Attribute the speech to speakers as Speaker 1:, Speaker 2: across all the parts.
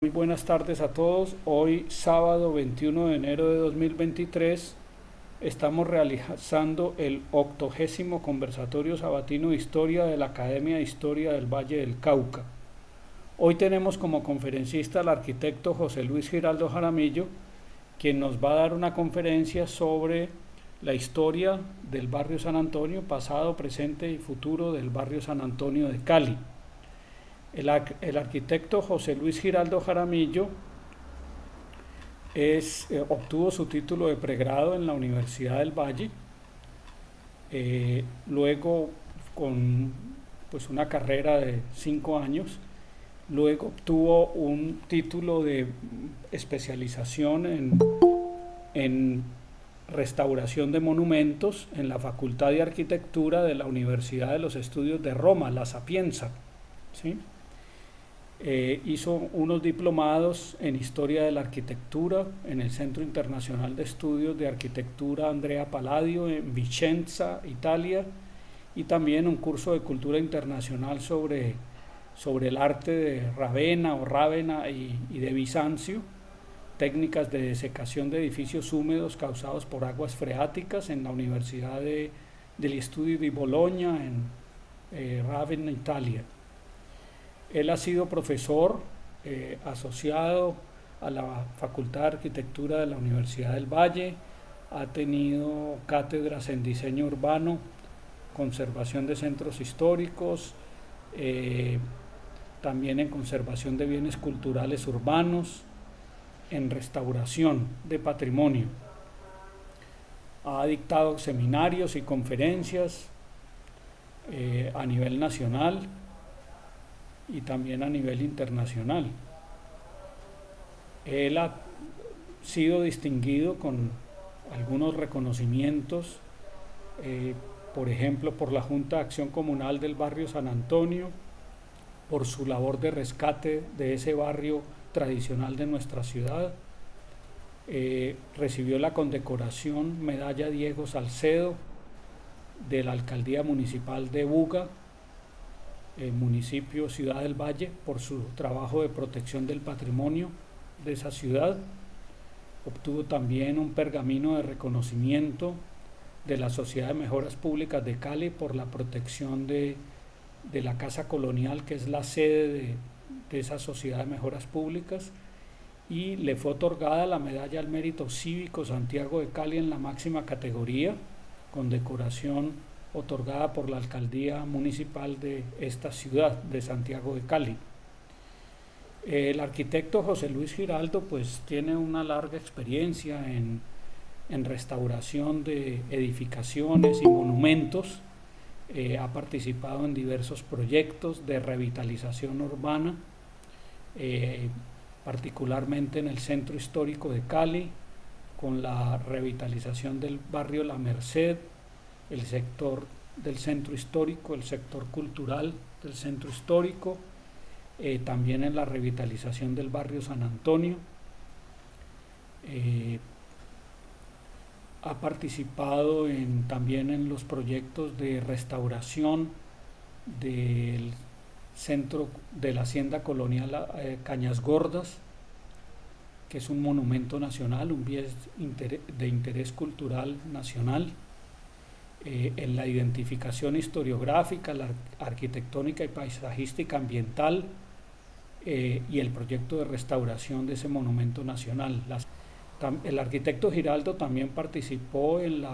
Speaker 1: Muy buenas tardes a todos. Hoy, sábado 21 de enero de 2023, estamos realizando el 80º Conversatorio Sabatino de Historia de la Academia de Historia del Valle del Cauca. Hoy tenemos como conferencista al arquitecto José Luis Giraldo Jaramillo, quien nos va a dar una conferencia sobre la historia del barrio San Antonio, pasado, presente y futuro del barrio San Antonio de Cali. El arquitecto José Luis Giraldo Jaramillo obtuvo su título de pregrado en la Universidad del Valle, luego con una carrera de 5 años, luego obtuvo un título de especialización en restauración de monumentos en la Facultad de Arquitectura de la Universidad de los Estudios de Roma, La Sapienza, ¿sí? Hizo unos diplomados en Historia de la Arquitectura en el Centro Internacional de Estudios de Arquitectura Andrea Palladio en Vicenza, Italia, y también un curso de Cultura Internacional sobre el arte de Rávena y de Bizancio, técnicas de desecación de edificios húmedos causados por aguas freáticas en la Universidad degli Studi di Bologna en Rávena, Italia. Él ha sido profesor asociado a la Facultad de Arquitectura de la Universidad del Valle, ha tenido cátedras en diseño urbano, conservación de centros históricos, también en conservación de bienes culturales urbanos, en restauración de patrimonio. Ha dictado seminarios y conferencias a nivel nacional y también a nivel internacional. Él ha sido distinguido con algunos reconocimientos, por ejemplo, por la Junta de Acción Comunal del barrio San Antonio, por su labor de rescate de ese barrio tradicional de nuestra ciudad. Recibió la condecoración Medalla Diego Salcedo de la Alcaldía Municipal de Buga, municipio Ciudad del Valle, por su trabajo de protección del patrimonio de esa ciudad. Obtuvo también un pergamino de reconocimiento de la Sociedad de Mejoras Públicas de Cali por la protección de la Casa Colonial, que es la sede de esa Sociedad de Mejoras Públicas, y le fue otorgada la Medalla al Mérito Cívico Santiago de Cali en la máxima categoría, condecoración otorgada por la Alcaldía Municipal de esta ciudad de Santiago de Cali. El arquitecto José Luis Giraldo tiene una larga experiencia en restauración de edificaciones y monumentos. Ha participado en diversos proyectos de revitalización urbana, particularmente en el Centro Histórico de Cali, con la revitalización del barrio La Merced, el sector del centro histórico, el sector cultural del centro histórico, también en la revitalización del barrio San Antonio. Ha participado también en los proyectos de restauración del centro de la Hacienda Colonial Cañas Gordas, que es un monumento nacional, un bien de interés cultural nacional. En la identificación historiográfica, la arquitectónica y paisajística ambiental, y el proyecto de restauración de ese monumento nacional. El arquitecto Giraldo también participó en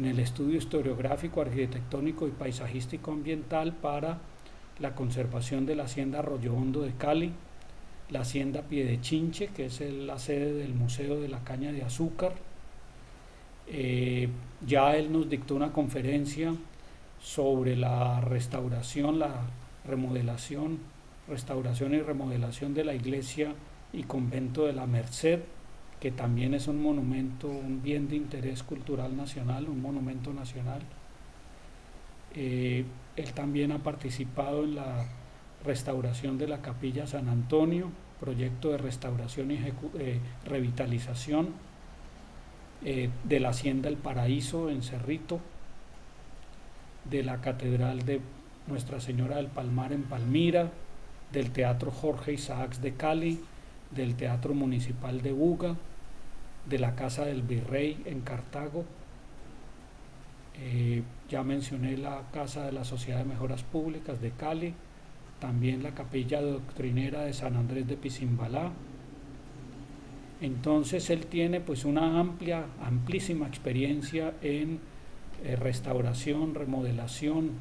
Speaker 1: el estudio historiográfico, arquitectónico y paisajístico ambiental para la conservación de la Hacienda Arroyo Hondo de Cali, la Hacienda Piedechinche, que es la sede del Museo de la Caña de Azúcar. Ya él nos dictó una conferencia sobre la restauración y remodelación de la iglesia y convento de la Merced, que también es un monumento, un bien de interés cultural nacional, un monumento nacional. Él también ha participado en la restauración de la Capilla San Antonio, proyecto de restauración y revitalización de la Hacienda El Paraíso en Cerrito, de la Catedral de Nuestra Señora del Palmar en Palmira, del Teatro Jorge Isaacs de Cali, del Teatro Municipal de Buga, de la Casa del Virrey en Cartago. Ya mencioné la Casa de la Sociedad de Mejoras Públicas de Cali, también la Capilla Doctrinera de San Andrés de Pisimbalá. Entonces él tiene pues una amplísima experiencia en restauración, remodelación,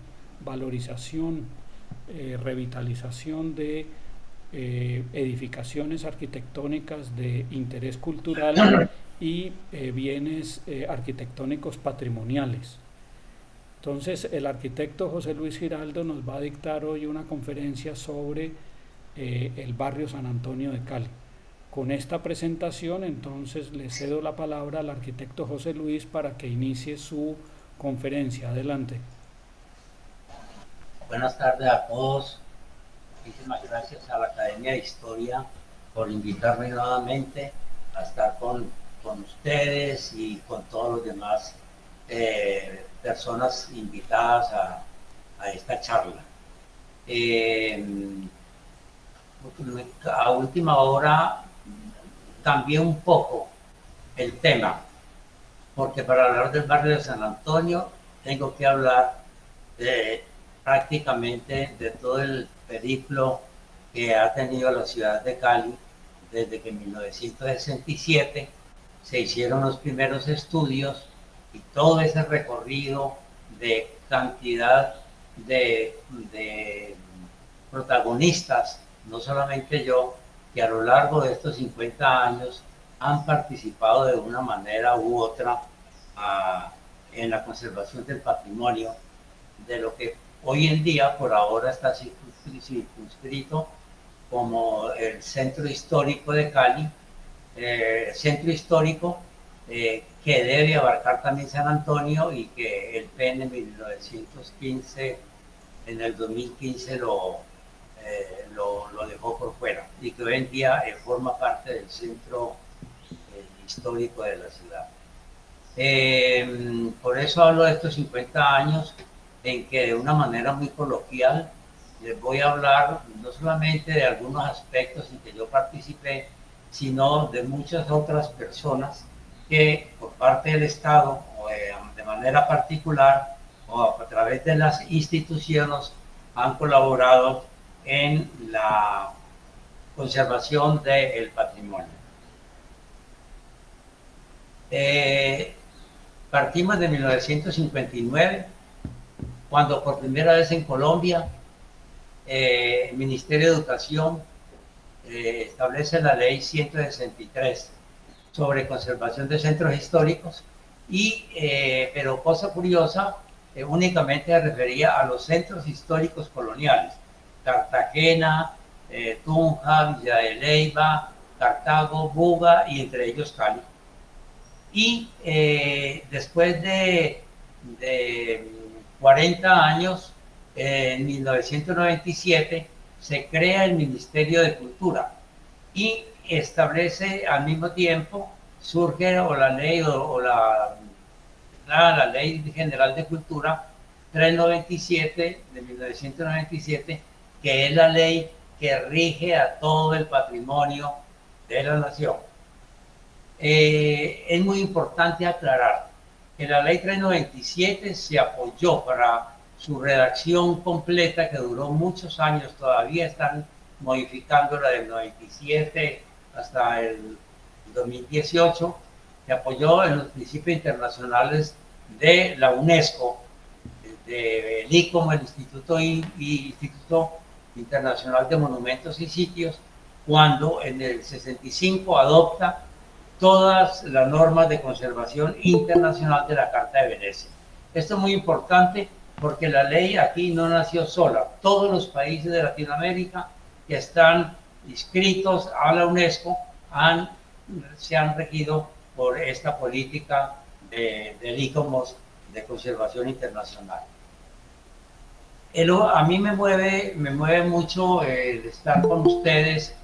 Speaker 1: valorización, revitalización de edificaciones arquitectónicas de interés cultural y bienes arquitectónicos patrimoniales. Entonces el arquitecto José Luis Giraldo nos va a dictar hoy una conferencia sobre el barrio San Antonio de Cali. Con esta presentación entonces le cedo la palabra al arquitecto José Luis para que inicie su conferencia. Adelante.
Speaker 2: Buenas tardes a todos. Muchísimas gracias a la Academia de Historia por invitarme nuevamente a estar con ustedes y con todos los demás personas invitadas a esta charla. A última hora cambié un poco el tema, porque para hablar del barrio de San Antonio tengo que hablar prácticamente de todo el periplo que ha tenido la ciudad de Cali desde que en 1967 se hicieron los primeros estudios y todo ese recorrido de cantidad de protagonistas, no solamente yo, que a lo largo de estos 50 años han participado de una manera u otra en la conservación del patrimonio, de lo que hoy en día por ahora está circunscrito como el Centro Histórico de Cali, centro histórico que debe abarcar también San Antonio y que el PEN en 1915, en el 2015 lo dejó por fuera y que hoy en día forma parte del centro histórico de la ciudad. Por eso hablo de estos 50 años en que de una manera muy coloquial les voy a hablar no solamente de algunos aspectos en que yo participé, sino de muchas otras personas que por parte del Estado o de manera particular o a través de las instituciones han colaborado en la conservación del patrimonio. Partimos de 1959, cuando por primera vez en Colombia el Ministerio de Educación establece la ley 163 sobre conservación de centros históricos, pero cosa curiosa, únicamente se refería a los centros históricos coloniales: Cartagena, Tunja, Villa de Leyva, Cartago, Buga y entre ellos Cali. Y después de 40 años, en 1997, se crea el Ministerio de Cultura y establece al mismo tiempo, surge la ley la Ley General de Cultura 397 de 1997, que es la ley que rige a todo el patrimonio de la nación. Es muy importante aclarar que la ley 397 se apoyó para su redacción completa, que duró muchos años, todavía están modificando la del 97 hasta el 2018, se apoyó en los principios internacionales de la UNESCO, del ICOM, el Instituto Internacional de Monumentos y Sitios, cuando en el 65 adopta todas las normas de conservación internacional de la Carta de Venecia. Esto es muy importante porque la ley aquí no nació sola. Todos los países de Latinoamérica que están inscritos a la UNESCO se han regido por esta política del ICOMOS de conservación internacional. A mí me mueve mucho el estar con ustedes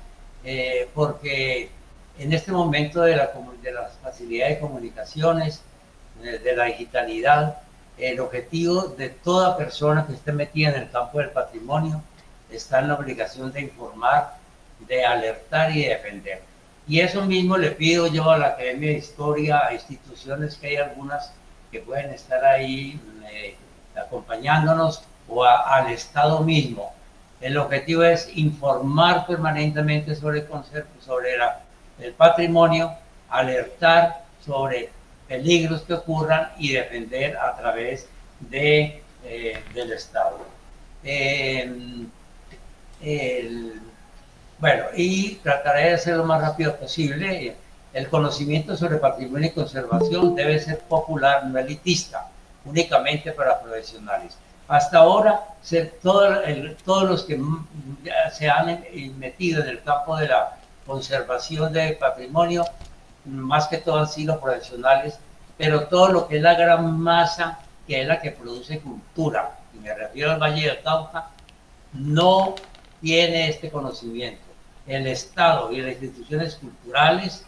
Speaker 2: porque en este momento de las facilidades de comunicaciones, de la digitalidad, el objetivo de toda persona que esté metida en el campo del patrimonio está en la obligación de informar, de alertar y defender. Y eso mismo le pido yo a la Academia de Historia, a instituciones que hay algunas que pueden estar ahí acompañándonos, o al Estado mismo. El objetivo es informar permanentemente sobre el patrimonio, alertar sobre peligros que ocurran y defender a través del Estado. Bueno, y trataré de hacer lo más rápido posible. El conocimiento sobre patrimonio y conservación debe ser popular, no elitista, únicamente para profesionales. Hasta ahora, todos los que se han metido en el campo de la conservación del patrimonio, más que todo han sido profesionales, pero todo lo que es la gran masa, que es la que produce cultura, y me refiero al Valle del Cauca, no tiene este conocimiento. El Estado y las instituciones culturales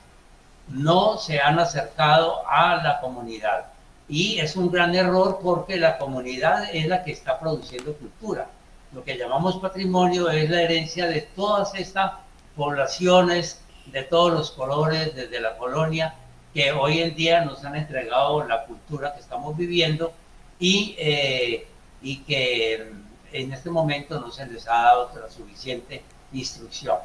Speaker 2: no se han acercado a la comunidad. Y es un gran error porque la comunidad es la que está produciendo cultura. Lo que llamamos patrimonio es la herencia de todas estas poblaciones, de todos los colores, desde la colonia, que hoy en día nos han entregado la cultura que estamos viviendo y que en este momento no se les ha dado la suficiente instrucción.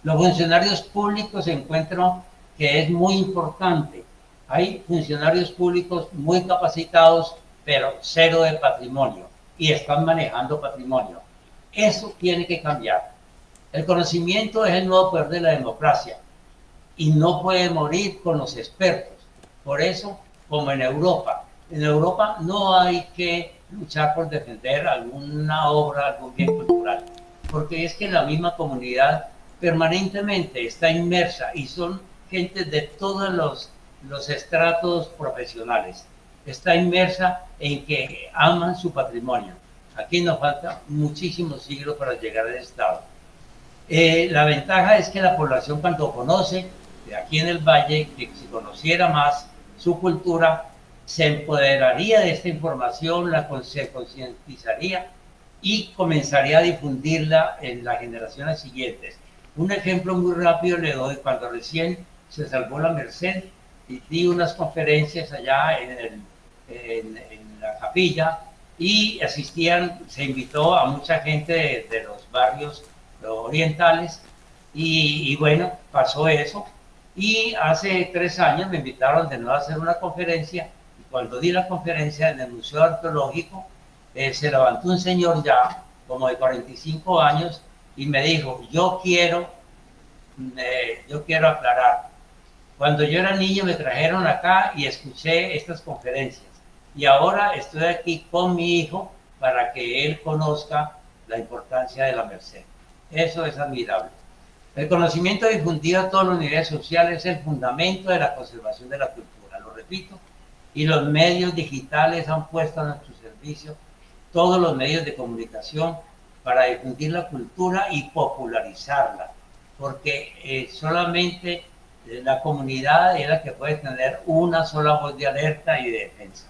Speaker 2: Los funcionarios públicos encuentran que es muy importante. Hay funcionarios públicos muy capacitados, pero cero de patrimonio, y están manejando patrimonio. Eso tiene que cambiar. El conocimiento es el nuevo poder de la democracia y no puede morir con los expertos. Por eso, como en Europa no hay que luchar por defender alguna obra, algún bien cultural, porque es que la misma comunidad permanentemente está inmersa y son gente de todos los estratos profesionales. Está inmersa en que aman su patrimonio. Aquí nos falta muchísimos siglos para llegar al estado. La ventaja es que la población, cuando conoce, aquí en el Valle, que si conociera más su cultura, se empoderaría de esta información, se concientizaría y comenzaría a difundirla en las generaciones siguientes. Un ejemplo muy rápido le doy: cuando recién se salvó la Merced, y di unas conferencias allá en la capilla, y se invitó a mucha gente de los barrios orientales, y bueno, pasó eso, y hace 3 años me invitaron de nuevo a hacer una conferencia, y cuando di la conferencia en el Museo Arqueológico, se levantó un señor ya, como de 45 años, y me dijo: yo quiero aclarar. Cuando yo era niño me trajeron acá y escuché estas conferencias, y ahora estoy aquí con mi hijo para que él conozca la importancia de la Merced. Eso es admirable. El conocimiento difundido a todos los niveles sociales es el fundamento de la conservación de la cultura, lo repito, y los medios digitales han puesto a nuestro servicio todos los medios de comunicación para difundir la cultura y popularizarla, porque solamente la comunidad es la que puede tener una sola voz de alerta y de defensa.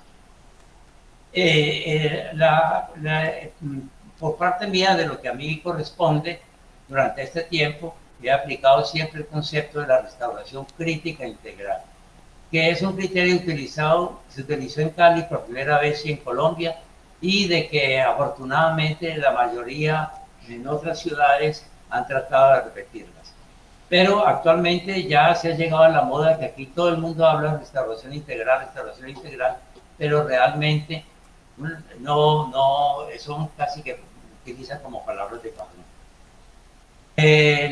Speaker 2: Por parte mía, de lo que a mí corresponde, durante este tiempo he aplicado siempre el concepto de la restauración crítica integral, que es un criterio se utilizó en Cali por primera vez y en Colombia, y de que afortunadamente la mayoría en otras ciudades han tratado de repetirlas. Pero actualmente ya se ha llegado a la moda que aquí todo el mundo habla de restauración integral, pero realmente son casi que utilizan como palabras de cajón.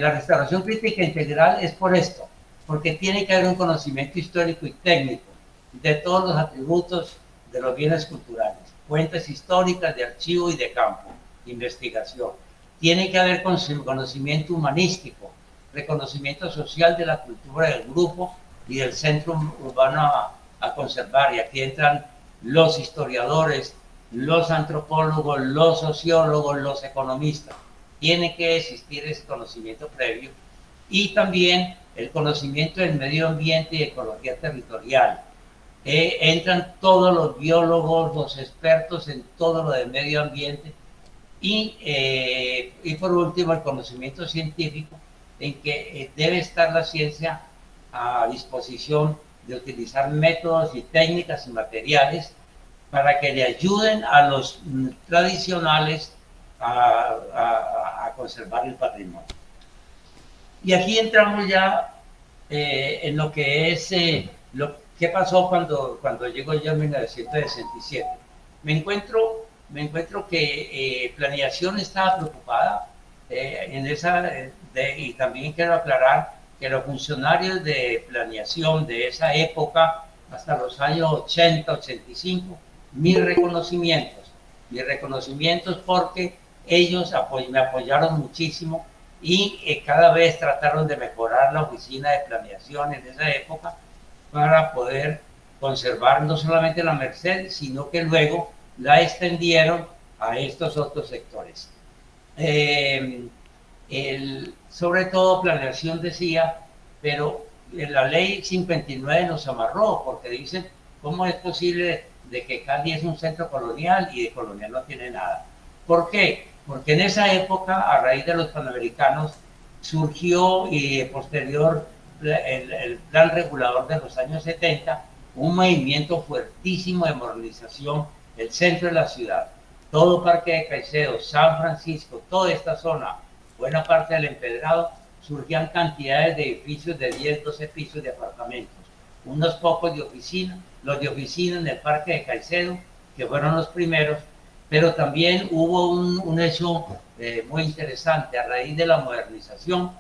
Speaker 2: La restauración crítica integral es por esto, porque tiene que haber un conocimiento histórico y técnico de todos los atributos de los bienes culturales, fuentes históricas, de archivo y de campo, investigación. Tiene que haber conocimiento humanístico, reconocimiento social de la cultura del grupo y del centro urbano a conservar. Y aquí entran los historiadores, los antropólogos, los sociólogos, los economistas. Tiene que existir ese conocimiento previo, y también el conocimiento del medio ambiente y ecología territorial. Entran todos los biólogos, los expertos en todo lo del medio ambiente, y por último el conocimiento científico, en que debe estar la ciencia a disposición de utilizar métodos y técnicas y materiales para que le ayuden a los tradicionales a conservar el patrimonio. Y aquí entramos ya en lo que es lo que pasó cuando llego yo en 1967. Me encuentro que planeación estaba preocupada en esa, y también quiero aclarar que los funcionarios de planeación de esa época, hasta los años 80, 85, mis reconocimientos porque ellos me apoyaron muchísimo y cada vez trataron de mejorar la oficina de planeación en esa época para poder conservar no solamente la Merced, sino que luego la extendieron a estos otros sectores. Sobre todo planeación decía, pero la ley 59 nos amarró, porque dicen, ¿cómo es posible de que Cali es un centro colonial y de colonial no tiene nada? ¿Por qué? Porque en esa época, a raíz de los panamericanos, surgió y posterior el plan regulador de los años 70, un movimiento fuertísimo de modernización del centro de la ciudad. Todo Parque de Caicedo, San Francisco, toda esta zona, buena parte del Empedrado, surgían cantidades de edificios de 10, 12 pisos de apartamentos, unos pocos de oficina, los de oficina en el Parque de Caicedo, que fueron los primeros, pero también hubo un hecho muy interesante. A raíz de la modernización,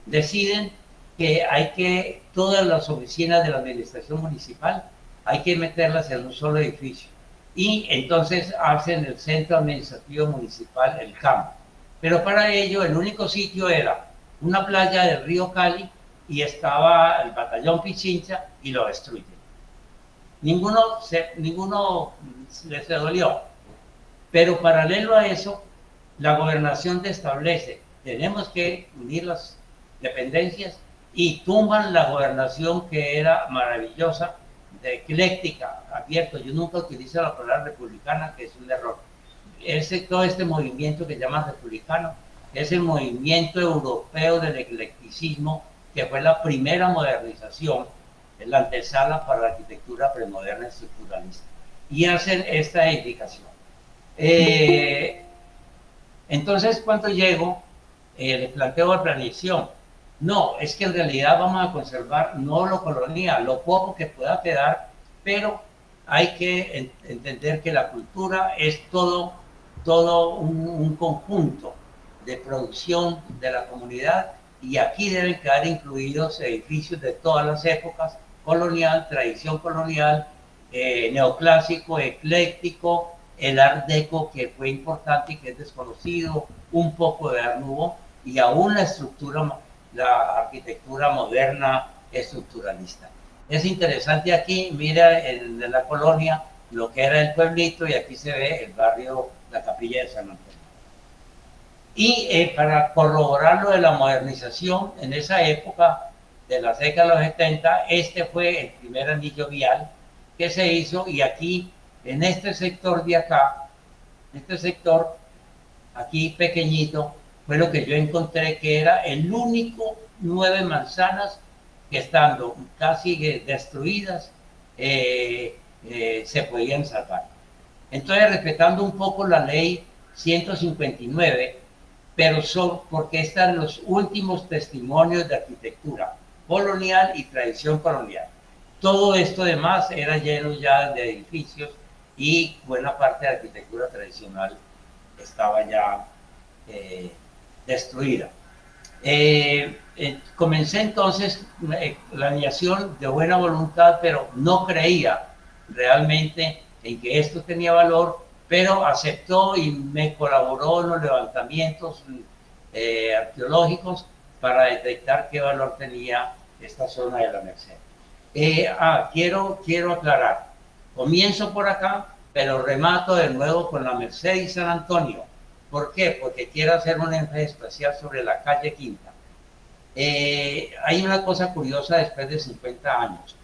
Speaker 2: deciden que todas las oficinas de la administración municipal, hay que meterlas en un solo edificio. Y entonces hacen el centro administrativo municipal, el campo. Pero para ello, el único sitio era una playa del río Cali y estaba el batallón Pichincha y lo destruyen. Ninguno les dolió. Pero paralelo a eso, la gobernación establece, tenemos que unir las dependencias y tumban la gobernación que era maravillosa, de ecléctica, abierto. Yo nunca utilizo la palabra republicana, que es un error. Todo este movimiento que llaman republicano es el movimiento europeo del eclecticismo, que fue la primera modernización, en la antesala para la arquitectura premoderna estructuralista. Y hacen esta edificación. Entonces, cuando llego, le planteo la planeación. No, es que en realidad vamos a conservar no lo colonial, lo poco que pueda quedar, pero hay que entender que la cultura es todo un conjunto de producción de la comunidad, y aquí deben quedar incluidos edificios de todas las épocas, colonial, tradición colonial, neoclásico, ecléctico, el Art Deco, que fue importante y que es desconocido, un poco de Art Nouveau, y aún la arquitectura moderna estructuralista. Es interesante aquí, mira de la colonia, lo que era el pueblito, y aquí se ve el barrio, la Capilla de San Antonio. Y para corroborar lo de la modernización, en esa época de la década de los 70, este fue el primer anillo vial que se hizo, y aquí, en este sector de acá, este sector aquí pequeñito, fue lo que yo encontré que era el único 9 manzanas que, estando casi destruidas, se podían salvar. Entonces, respetando un poco la ley 159, pero porque están los últimos testimonios de arquitectura colonial y tradición colonial. Todo esto demás era lleno ya de edificios, y buena parte de la arquitectura tradicional estaba ya destruida. Comencé entonces planeación de buena voluntad, pero no creía realmente en que esto tenía valor, pero aceptó y me colaboró en los levantamientos arqueológicos para detectar qué valor tenía esta zona de la Merced. Quiero aclarar, comienzo por acá, pero remato de nuevo con la Merced y San Antonio. ¿Por qué? Porque quiero hacer un énfasis especial sobre la calle Quinta. Hay una cosa curiosa después de 50 años.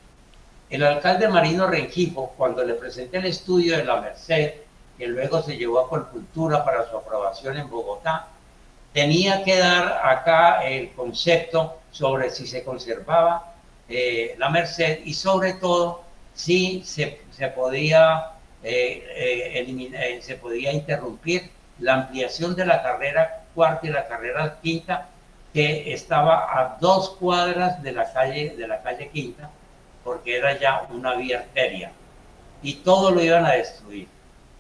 Speaker 2: El alcalde Marino Rengifo, cuando le presenté el estudio de la Merced, que luego se llevó a Colcultura para su aprobación en Bogotá, tenía que dar acá el concepto sobre si se conservaba la Merced y sobre todo si se podía se podía interrumpir la ampliación de la carrera cuarta y la carrera quinta, que estaba a 2 cuadras de la calle Quinta, porque era ya una vía arteria y todo lo iban a destruir.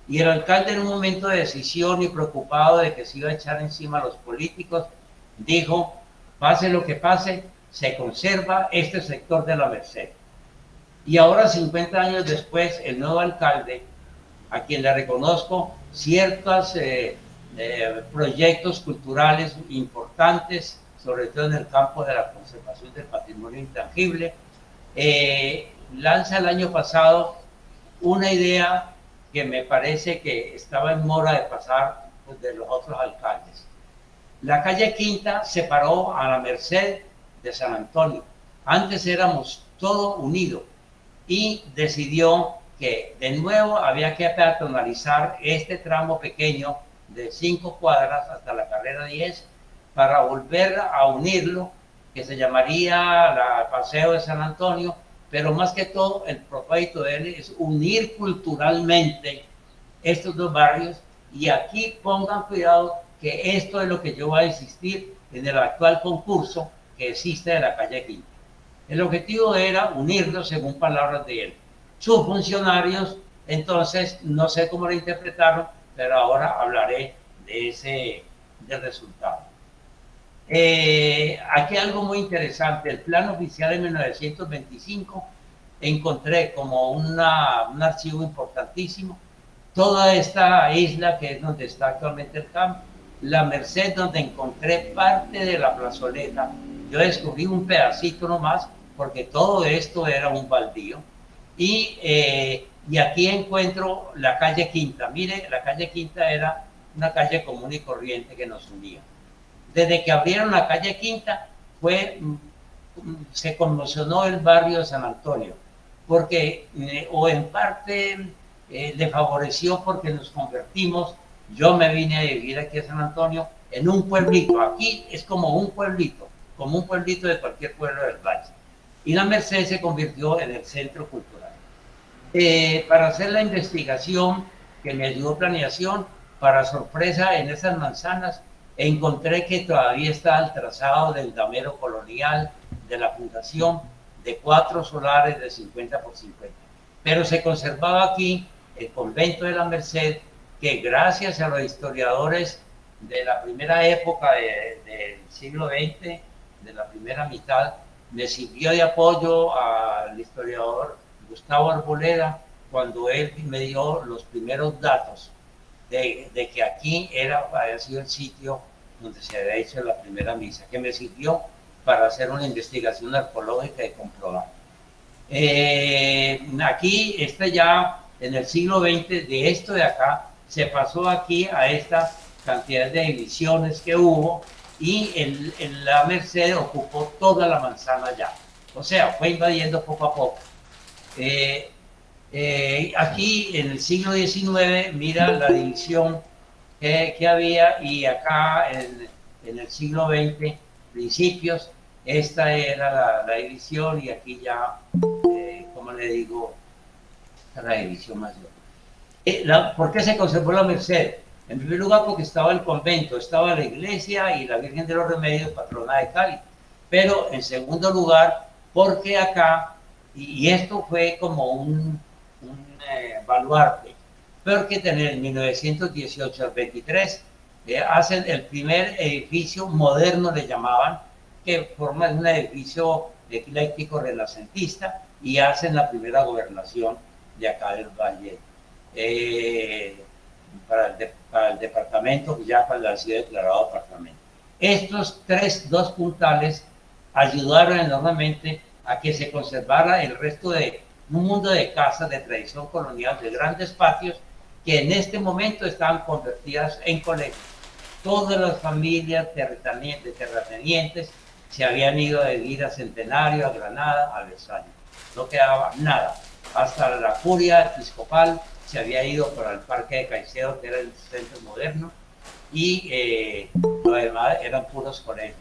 Speaker 2: Y el alcalde, en un momento de decisión y preocupado de que se iba a echar encima a los políticos, dijo: pase lo que pase, se conserva este sector de la Merced. Y ahora, 50 años después, el nuevo alcalde, a quien le reconozco ciertos proyectos culturales importantes, sobre todo en el campo de la conservación del patrimonio intangible, lanza el año pasado una idea que me parece que estaba en mora de pasar, pues, de los otros alcaldes. La calle Quinta separó a la Merced de San Antonio. Antes éramos todo unido y decidió que de nuevo había que peatonalizar este tramo pequeño de 5 cuadras hasta la carrera 10 para volver a unirlo, que se llamaría la Paseo de San Antonio, pero más que todo el propósito de él es unir culturalmente estos dos barrios. Y aquí pongan cuidado que esto es lo que yo voy a insistir en el actual concurso que existe de la calle Quinta. El objetivo era unirlos, según palabras de él. Sus funcionarios, entonces, no sé cómo lo interpretaron, pero ahora hablaré del resultado. Aquí algo muy interesante: el plan oficial de 1925, encontré como un archivo importantísimo toda esta isla, que es donde está actualmente el campo, la Merced, donde encontré parte de la plazoleta. Yo descubrí un pedacito nomás, porque todo esto era un baldío. Y aquí encuentro la calle Quinta. Mire, la calle Quinta era una calle común y corriente que nos unía. Desde que abrieron la calle Quinta se conmocionó el barrio de San Antonio, porque o en parte le favoreció porque nos convertimos. Yo me vine a vivir aquí a San Antonio, en un pueblito. Aquí es como un pueblito de cualquier pueblo del valle. Y la Merced se convirtió en el centro cultural. Para hacer la investigación que me ayudó planeación, para sorpresa, en esas manzanas encontré que todavía está el trazado del damero colonial de la fundación, de 4 solares de 50 por 50. Pero se conservaba aquí el convento de la Merced, que gracias a los historiadores de la primera época del siglo XX, de la primera mitad, me sirvió de apoyo al historiador Gustavo Arboleda cuando él me dio los primeros datos de que aquí había sido el sitio donde se había hecho la primera misa, que me sirvió para hacer una investigación arqueológica y comprobar. Aquí ya en el siglo XX, de esto de acá, se pasó aquí a esta cantidad de divisiones que hubo, y la Merced ocupó toda la manzana ya. O sea, fue invadiendo poco a poco. Aquí en el siglo XIX, mira la división que había, y acá en el siglo XX, principios, esta era la división, y aquí ya, como le digo, la división mayor. ¿Por qué se conservó la Merced? En primer lugar, porque estaba el convento, estaba la iglesia y la Virgen de los Remedios, patrona de Cali. Pero en segundo lugar, porque acá, y esto fue como un baluarte, porque en 1918 al 23 hacen el primer edificio moderno, le llamaban, que forma un edificio ecléctico renacentista, y hacen la primera gobernación de acá del Valle, para el departamento, ya para la ciudad declarado departamento. Estos dos puntales ayudaron enormemente a que se conservara el resto de un mundo de casas de tradición colonial, de grandes patios, que en este momento estaban convertidas en colegios. Todas las familias terratenientes se habían ido a vivir a Centenario, a Granada, a Versalles. No quedaba nada. Hasta la curia episcopal se había ido para el Parque de Caicedo, que era el centro moderno, y lo demás eran puros colegios.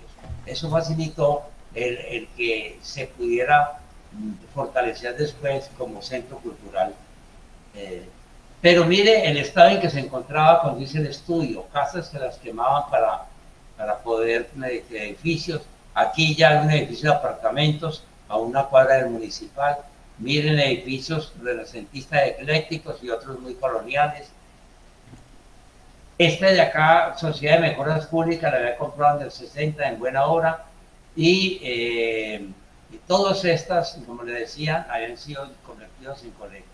Speaker 2: Eso facilitó el que se pudiera fortalecer después como centro cultural. Pero mire el estado en que se encontraba cuando hice el estudio, casas que las quemaban para poder edificios. Aquí ya hay un edificio de apartamentos a una cuadra del municipal. Miren edificios renacentistas eclécticos y otros muy coloniales. Este de acá, Sociedad de Mejoras Públicas, la había comprado en el 60 en buena hora. Y todas estas, como le decía, habían sido convertidos en colegios.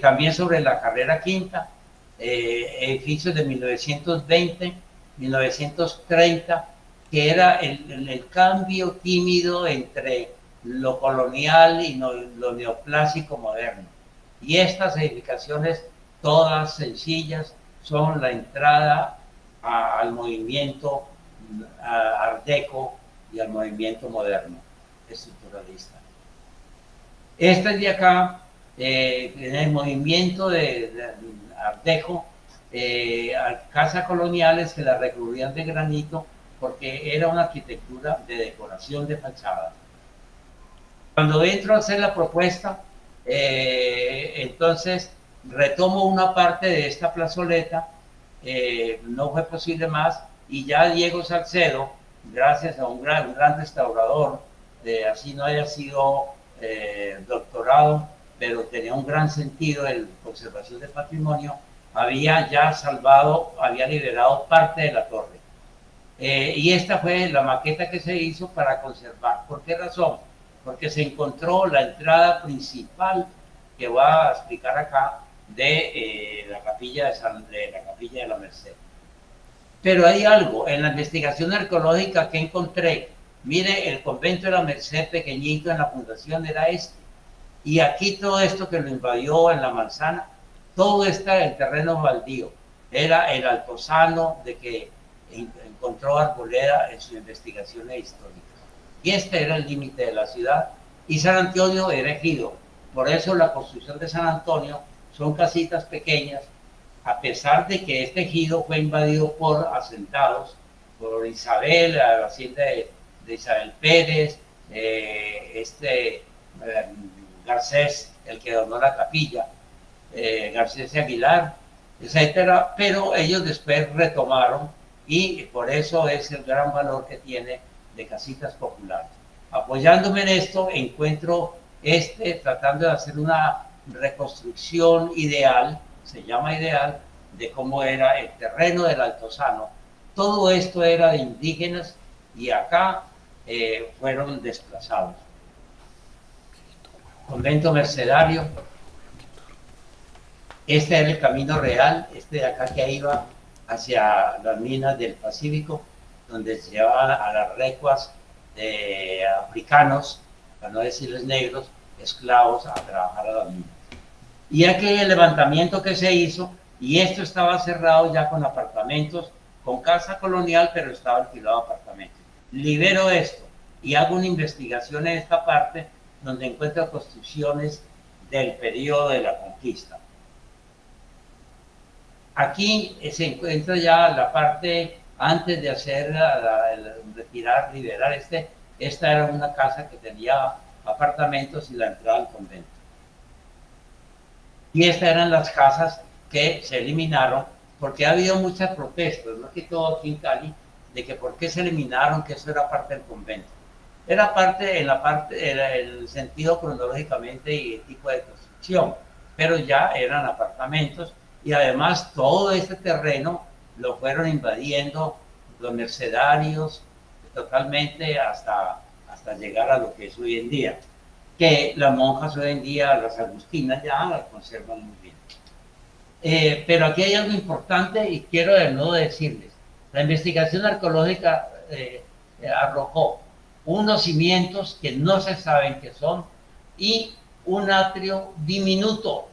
Speaker 2: También sobre la carrera quinta, edificios de 1920, 1930, que era el cambio tímido entre lo colonial y lo neoclásico moderno. Y estas edificaciones, todas sencillas, son la entrada al movimiento Art Deco y al movimiento moderno estructuralista. Este de acá, en el movimiento de Art Deco, casas coloniales que las recubrían de granito porque era una arquitectura de decoración de fachada. Cuando entro a hacer la propuesta, entonces retomo una parte de esta plazoleta, no fue posible más, y ya Diego Salcedo, gracias a un gran restaurador, así no haya sido doctorado, pero tenía un gran sentido de conservación del patrimonio, había ya salvado, había liberado parte de la torre. Y esta fue la maqueta que se hizo para conservar. ¿Por qué razón? Porque se encontró la entrada principal, que voy a explicar acá, de la capilla de la Merced. Pero hay algo, en la investigación arqueológica que encontré, mire, el convento de la Merced pequeñito en la fundación era este. Y aquí todo esto que lo invadió en la manzana, todo está en terreno baldío. Era el altozano de que encontró Arboleda en sus investigaciones históricas. Y este era el límite de la ciudad. Y San Antonio era ejido. Por eso la construcción de San Antonio son casitas pequeñas, a pesar de que este ejido fue invadido por asentados, por Isabel, la hacienda de Isabel Pérez, Garcés, el que donó la capilla, Garcés Aguilar, etcétera, pero ellos después retomaron y por eso es el gran valor que tiene de casitas populares. Apoyándome en esto, encuentro tratando de hacer una reconstrucción ideal, se llama ideal, de cómo era el terreno del Altozano. Todo esto era de indígenas y acá fueron desplazados. Convento mercedario. Este era el camino real, de acá que iba hacia las minas del Pacífico, donde se llevaban a las recuas de africanos, para no decirles negros, esclavos, a trabajar a las minas. Y aquí el levantamiento que se hizo, y esto estaba cerrado ya con apartamentos, con casa colonial, pero estaba alquilado apartamentos. Libero esto y hago una investigación en esta parte donde encuentro construcciones del periodo de la conquista. Aquí se encuentra ya la parte antes de hacer retirar, liberar esta era una casa que tenía apartamentos y la entrada al convento. Y estas eran las casas que se eliminaron porque ha habido muchas protestas, no que todo aquí en Cali, de que por qué se eliminaron, que eso era parte del convento. Era parte, el sentido cronológicamente y el tipo de construcción, pero ya eran apartamentos y además todo este terreno lo fueron invadiendo los mercedarios totalmente hasta llegar a lo que es hoy en día, que las monjas hoy en día, las agustinas, ya las conservan muy bien. Pero aquí hay algo importante y quiero de nuevo decirles, la investigación arqueológica arrojó unos cimientos que no se saben qué son y un atrio diminuto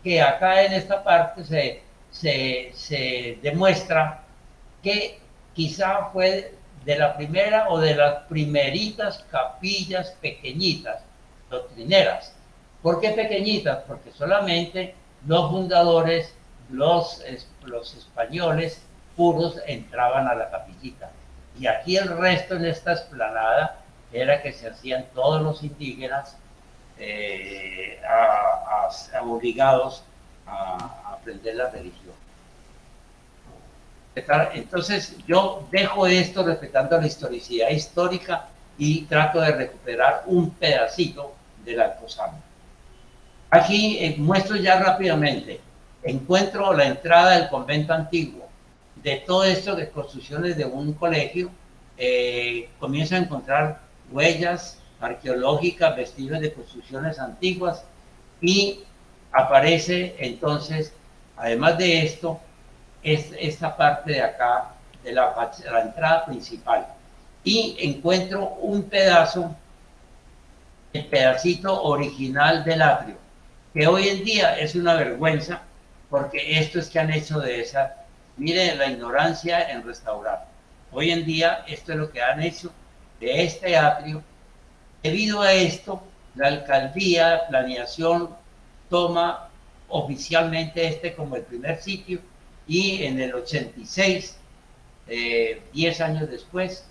Speaker 2: que acá en esta parte se demuestra que quizá fue de la primera o de las primeritas capillas pequeñitas doctrineras. ¿Por qué pequeñitas? Porque solamente los fundadores los españoles puros entraban a la capillita. Y aquí el resto en esta explanada era que se hacían todos los indígenas obligados a aprender la religión. Entonces yo dejo esto respetando la historicidad histórica y trato de recuperar un pedacito del Altozano. Aquí muestro ya rápidamente, encuentro la entrada del convento antiguo. De todo esto de construcciones de un colegio, comienzo a encontrar huellas arqueológicas, vestigios de construcciones antiguas, y aparece entonces, además de esto, esta parte de acá, de la entrada principal, y encuentro un pedazo, el pedacito original del atrio, que hoy en día es una vergüenza, porque esto es que han hecho de esa, miren la ignorancia en restaurar. Hoy en día esto es lo que han hecho de este atrio. Debido a esto, la alcaldía, planeación, toma oficialmente este como el primer sitio, y en el 86, 10 años después,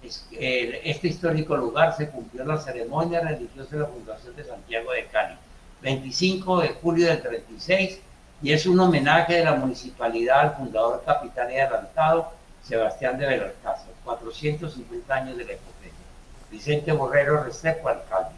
Speaker 2: este histórico lugar se cumplió la ceremonia religiosa de la Fundación de Santiago de Cali, 25 de julio del 36, y es un homenaje de la municipalidad al fundador, capitán y adelantado, Sebastián de Belalcázar, 450 años de la epopeya. Vicente Borrero Restrepo, alcalde.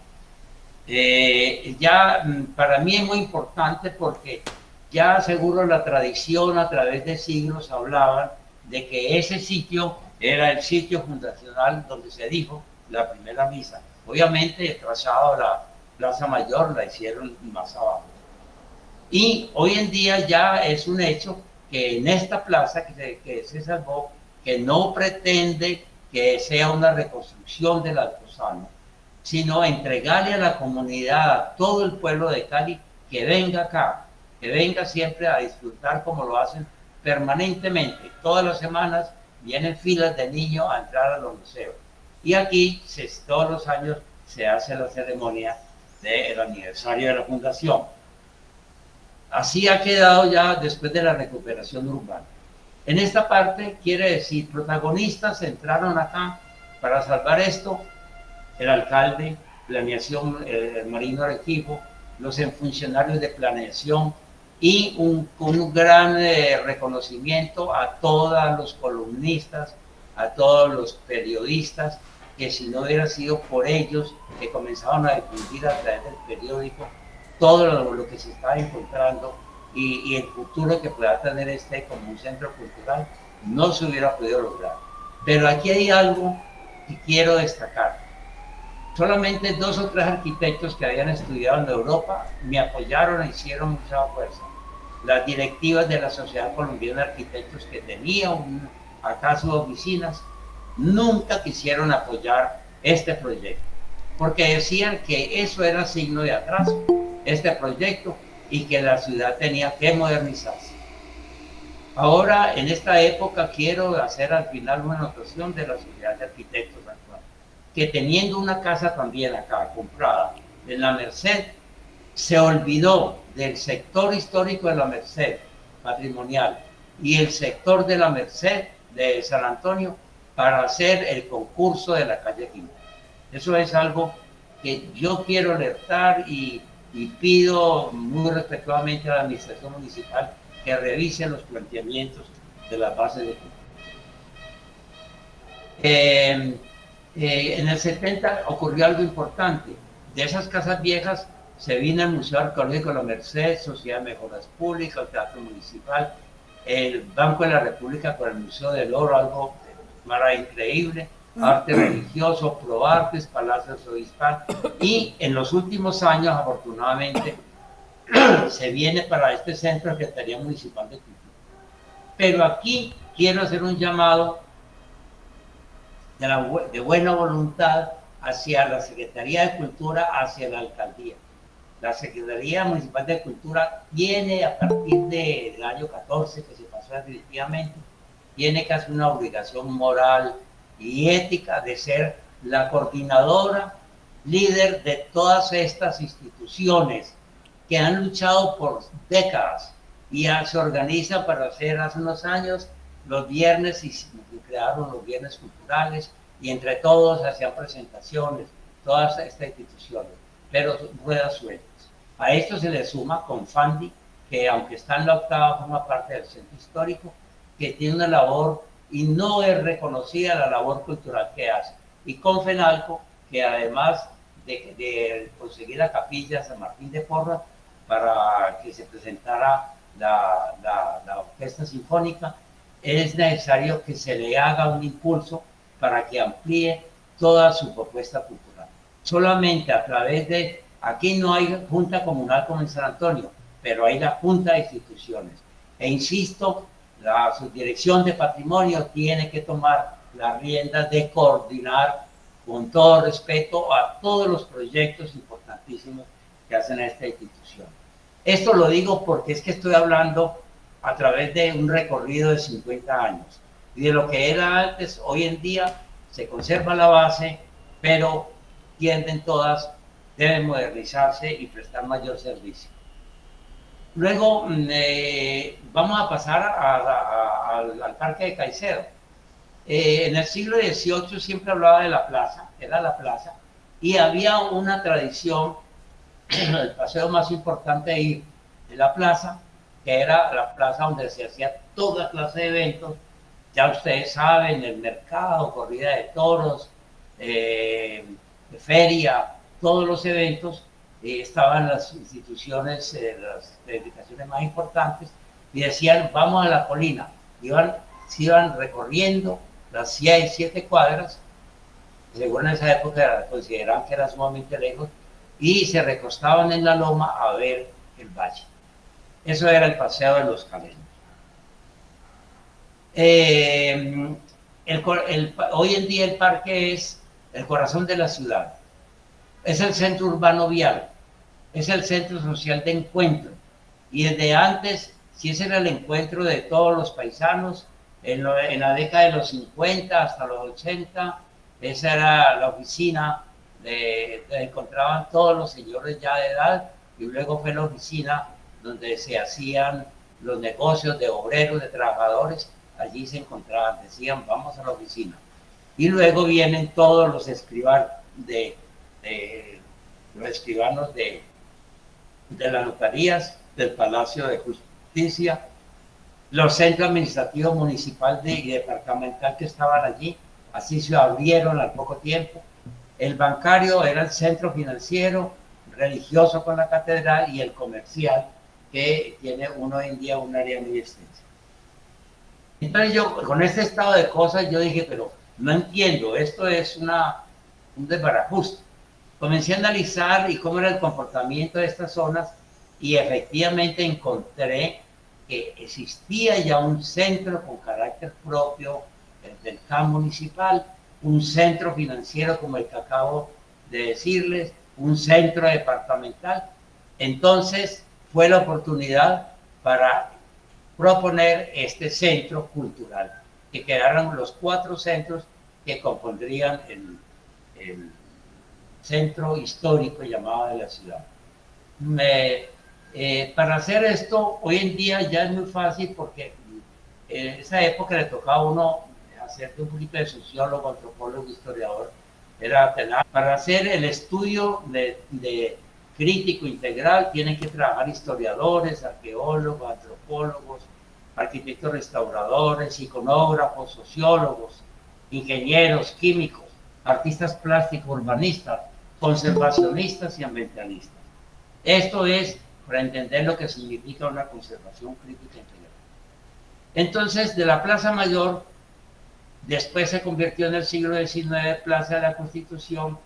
Speaker 2: Para mí es muy importante porque ya seguro la tradición a través de siglos hablaban de que ese sitio era el sitio fundacional donde se dijo la primera misa. Obviamente, trazado a la Plaza Mayor, la hicieron más abajo. Y hoy en día ya es un hecho que en esta plaza que se salvó, que no pretende que sea una reconstrucción del Altozano, sino entregarle a la comunidad, a todo el pueblo de Cali, que venga acá, que venga siempre a disfrutar como lo hacen permanentemente. Todas las semanas vienen filas de niños a entrar a los museos. Y aquí todos los años se hace la ceremonia del aniversario de la fundación. Así ha quedado ya después de la recuperación urbana. En esta parte quiere decir, protagonistas entraron acá para salvar esto: el alcalde, planeación, el Marino Arequipo, los funcionarios de planeación, y un gran reconocimiento a todos los columnistas, a todos los periodistas, que si no hubiera sido por ellos, que comenzaron a difundir a través del periódico todo lo que se estaba encontrando, y el futuro que pueda tener como un centro cultural, no se hubiera podido lograr. Pero aquí hay algo que quiero destacar. Solamente 2 o 3 arquitectos que habían estudiado en Europa me apoyaron e hicieron mucha fuerza. Las directivas de la Sociedad Colombiana de Arquitectos, que tenía acá sus oficinas, nunca quisieron apoyar este proyecto, porque decían que eso era signo de atraso, este proyecto, y que la ciudad tenía que modernizarse. Ahora, en esta época, quiero hacer al final una anotación de la Sociedad de Arquitectos actual, que teniendo una casa también acá comprada en la Merced, se olvidó del sector histórico de la Merced, patrimonial, y el sector de la Merced de San Antonio para hacer el concurso de la calle Quinta. Eso es algo que yo quiero alertar, y pido muy respetuosamente a la administración municipal que revise los planteamientos de las bases de cultura. En el 70 ocurrió algo importante. De esas casas viejas se vino el Museo Arqueológico de la Merced, Sociedad de Mejoras Públicas, el Teatro Municipal, el Banco de la República con el Museo del Oro, algo increíble, arte religioso, Proartes, Palacio Arzobispal, y en los últimos años, afortunadamente, se viene para este centro la Secretaría Municipal de Cultura. Pero aquí quiero hacer un llamado de buena voluntad hacia la Secretaría de Cultura, hacia la Alcaldía. La Secretaría Municipal de Cultura tiene, a partir del año 14, que se pasó definitivamente, tiene casi una obligación moral y ética de ser la coordinadora, líder de todas estas instituciones que han luchado por décadas y ya se organiza para hacer hace unos años los viernes y crearon los viernes culturales y entre todos hacían presentaciones, todas estas instituciones, pero ruedas sueltas. A esto se le suma Confandi, que aunque está en la octava, forma parte del centro histórico, que tiene una labor y no es reconocida la labor cultural que hace. Y Confenalco, que además de conseguir la capilla San Martín de Porras para que se presentara la orquesta sinfónica, es necesario que se le haga un impulso para que amplíe toda su propuesta cultural. Solamente a través de, aquí no hay junta comunal como en San Antonio, pero hay la junta de instituciones. E insisto, la subdirección de patrimonio tiene que tomar las riendas de coordinar con todo respeto a todos los proyectos importantísimos que hacen esta institución. Esto lo digo porque es que estoy hablando a través de un recorrido de 50 años. Y de lo que era antes, hoy en día se conserva la base, pero tienden todas, deben modernizarse y prestar mayor servicio. Luego vamos a pasar al Parque de Caicedo. En el siglo XVIII siempre hablaba de la plaza, era la plaza, y había una tradición, el paseo más importante de ir de la plaza, que era la plaza donde se hacía toda clase de eventos, ya ustedes saben, el mercado, corrida de toros, feria, todos los eventos, estaban las instituciones, las edificaciones más importantes, y decían, vamos a la colina, se iban recorriendo las 7 cuadras, según en esa época consideraban que era sumamente lejos, y se recostaban en la loma a ver el valle. Eso era el paseo de los caleños. Hoy en día el parque es el corazón de la ciudad, es el centro urbano vial, es el centro social de encuentro, y desde antes, si ese era el encuentro de todos los paisanos, en la década de los 50 hasta los 80, esa era la oficina donde encontraban todos los señores ya de edad, y luego fue la oficina donde se hacían los negocios de obreros, de trabajadores, allí se encontraban, decían, vamos a la oficina. Y luego vienen todos los escribanos de las notarías, del Palacio de Justicia, los centros administrativos municipal y departamental que estaban allí, así se abrieron al poco tiempo. El bancario era el centro financiero, religioso con la catedral, y el comercial, que tiene hoy en día un área muy extensa. Entonces yo, con este estado de cosas, yo dije, pero no entiendo, esto es un desbarajuste. Comencé a analizar y cómo era el comportamiento de estas zonas, y efectivamente encontré que existía ya un centro con carácter propio del CAM municipal, un centro financiero como el que acabo de decirles, un centro departamental. Entonces fue la oportunidad para proponer este centro cultural, que quedaran los 4 centros que compondrían el centro histórico llamado de la ciudad. Para hacer esto, hoy en día ya es muy fácil, porque en esa época le tocaba a uno hacer un poquito de sociólogo, antropólogo, historiador, era para hacer el estudio de crítico integral, tienen que trabajar historiadores, arqueólogos, antropólogos, arquitectos restauradores, iconógrafos, sociólogos, ingenieros, químicos, artistas plásticos, urbanistas, conservacionistas y ambientalistas. Esto es para entender lo que significa una conservación crítica integral. Entonces, de la Plaza Mayor, después se convirtió en el siglo XIX Plaza de la Constitución,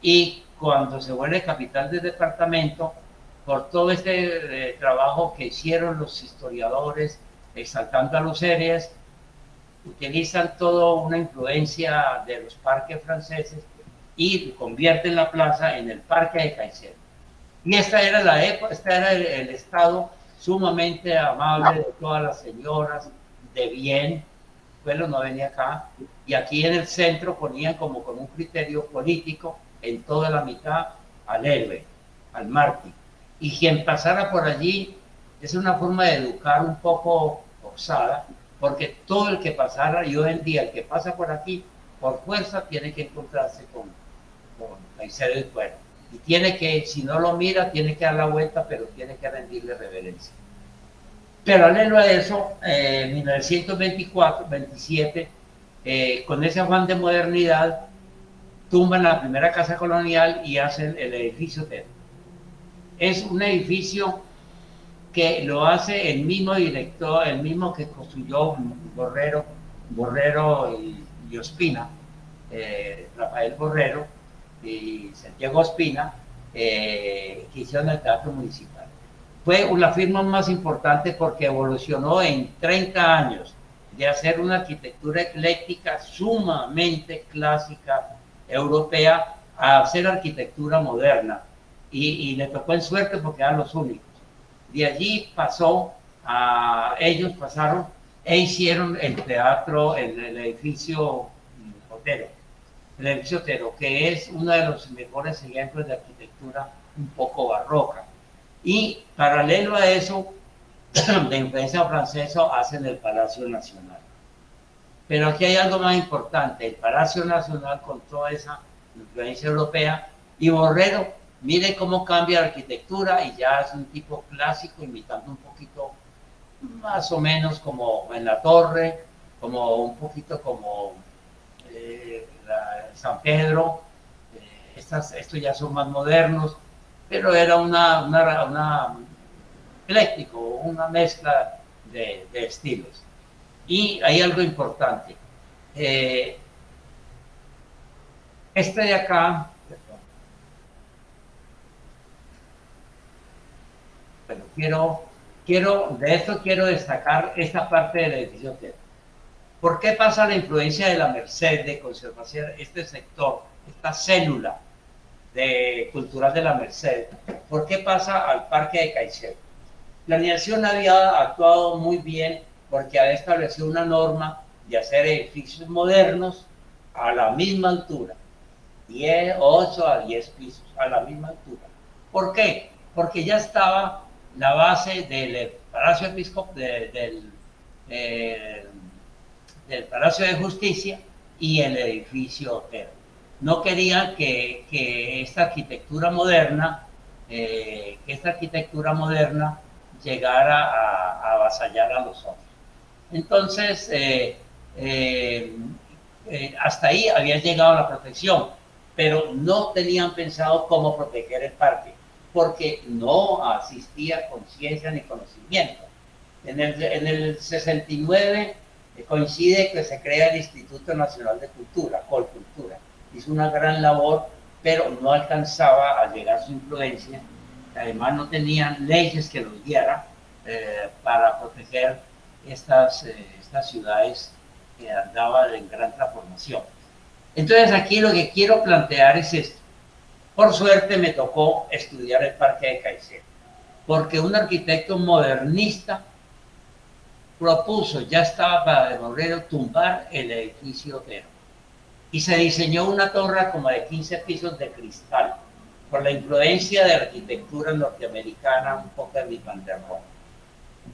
Speaker 2: y cuando se vuelve capital del departamento, por todo este trabajo que hicieron los historiadores, exaltando a los héroes, utilizan toda una influencia de los parques franceses y convierten la plaza en el Parque de Caicedo. Y esta era la época, este era el estado sumamente amable de todas las señoras, de bien, pueblo no venía acá, y aquí en el centro ponían como con un criterio político en toda la mitad al héroe, al mártir, y quien pasara por allí Es una forma de educar un poco forzada, porque todo el que pasara, y hoy en día el que pasa por aquí, por fuerza, tiene que encontrarse con Caicedo y Cuervo. Y tiene que, si no lo mira, tiene que dar la vuelta, pero tiene que rendirle reverencia. Paralelo a eso, en 1924-27, con ese afán de modernidad, tumban la primera casa colonial y hacen el edificio Tero. Es un edificio que lo hace el mismo director, el mismo que construyó Borrero y Ospina, Rafael Borrero y Santiago Ospina, que hicieron el Teatro Municipal. Fue la firma más importante porque evolucionó en 30 años de hacer una arquitectura ecléctica sumamente clásica europea a hacer arquitectura moderna. Y le tocó en suerte porque eran los únicos. De allí ellos pasaron e hicieron el teatro, el edificio Otero. El edificio Otero, que es uno de los mejores ejemplos de arquitectura un poco barroca. Y paralelo a eso, de influencia francesa, hacen el Palacio Nacional. Pero aquí hay algo más importante, el Palacio Nacional con toda esa influencia europea, y Borrero, mire cómo cambia la arquitectura y ya es un tipo clásico, imitando un poquito, más o menos como en la torre, como un poquito como San Pedro, estos ya son más modernos, pero era una ecléctico, una mezcla de estilos. Y hay algo importante. Este de acá, bueno, de esto quiero destacar esta parte del edificio Otero. ¿Por qué pasa la influencia de la Merced de conservación, este sector, esta célula cultural de la Merced? ¿Por qué pasa al Parque de Caicedo? La Planeación había actuado muy bien porque había establecido una norma de hacer edificios modernos a la misma altura, 8 a 10 pisos, a la misma altura. ¿Por qué? Porque ya estaba la base del Palacio Episcopal, del Palacio de Justicia y el edificio Otero. No querían que esta arquitectura moderna, llegara a avasallar a los otros. Entonces, hasta ahí había llegado la protección, pero no tenían pensado cómo proteger el parque, porque no existía conciencia ni conocimiento. En el 69 coincide que se crea el Instituto Nacional de Cultura, Colcultura. Hizo una gran labor, pero no alcanzaba a llegar su influencia. Además, no tenían leyes que los guiaran para proteger estas ciudades que andaban en gran transformación. Entonces, aquí lo que quiero plantear es esto. Por suerte me tocó estudiar el Parque de Caicedo, porque un arquitecto modernista propuso, ya estaba para de Borrero, tumbar el edificio Otero. Y se diseñó una torre como de 15 pisos de cristal, por la influencia de la arquitectura norteamericana, un poco de mi Van der Rohe.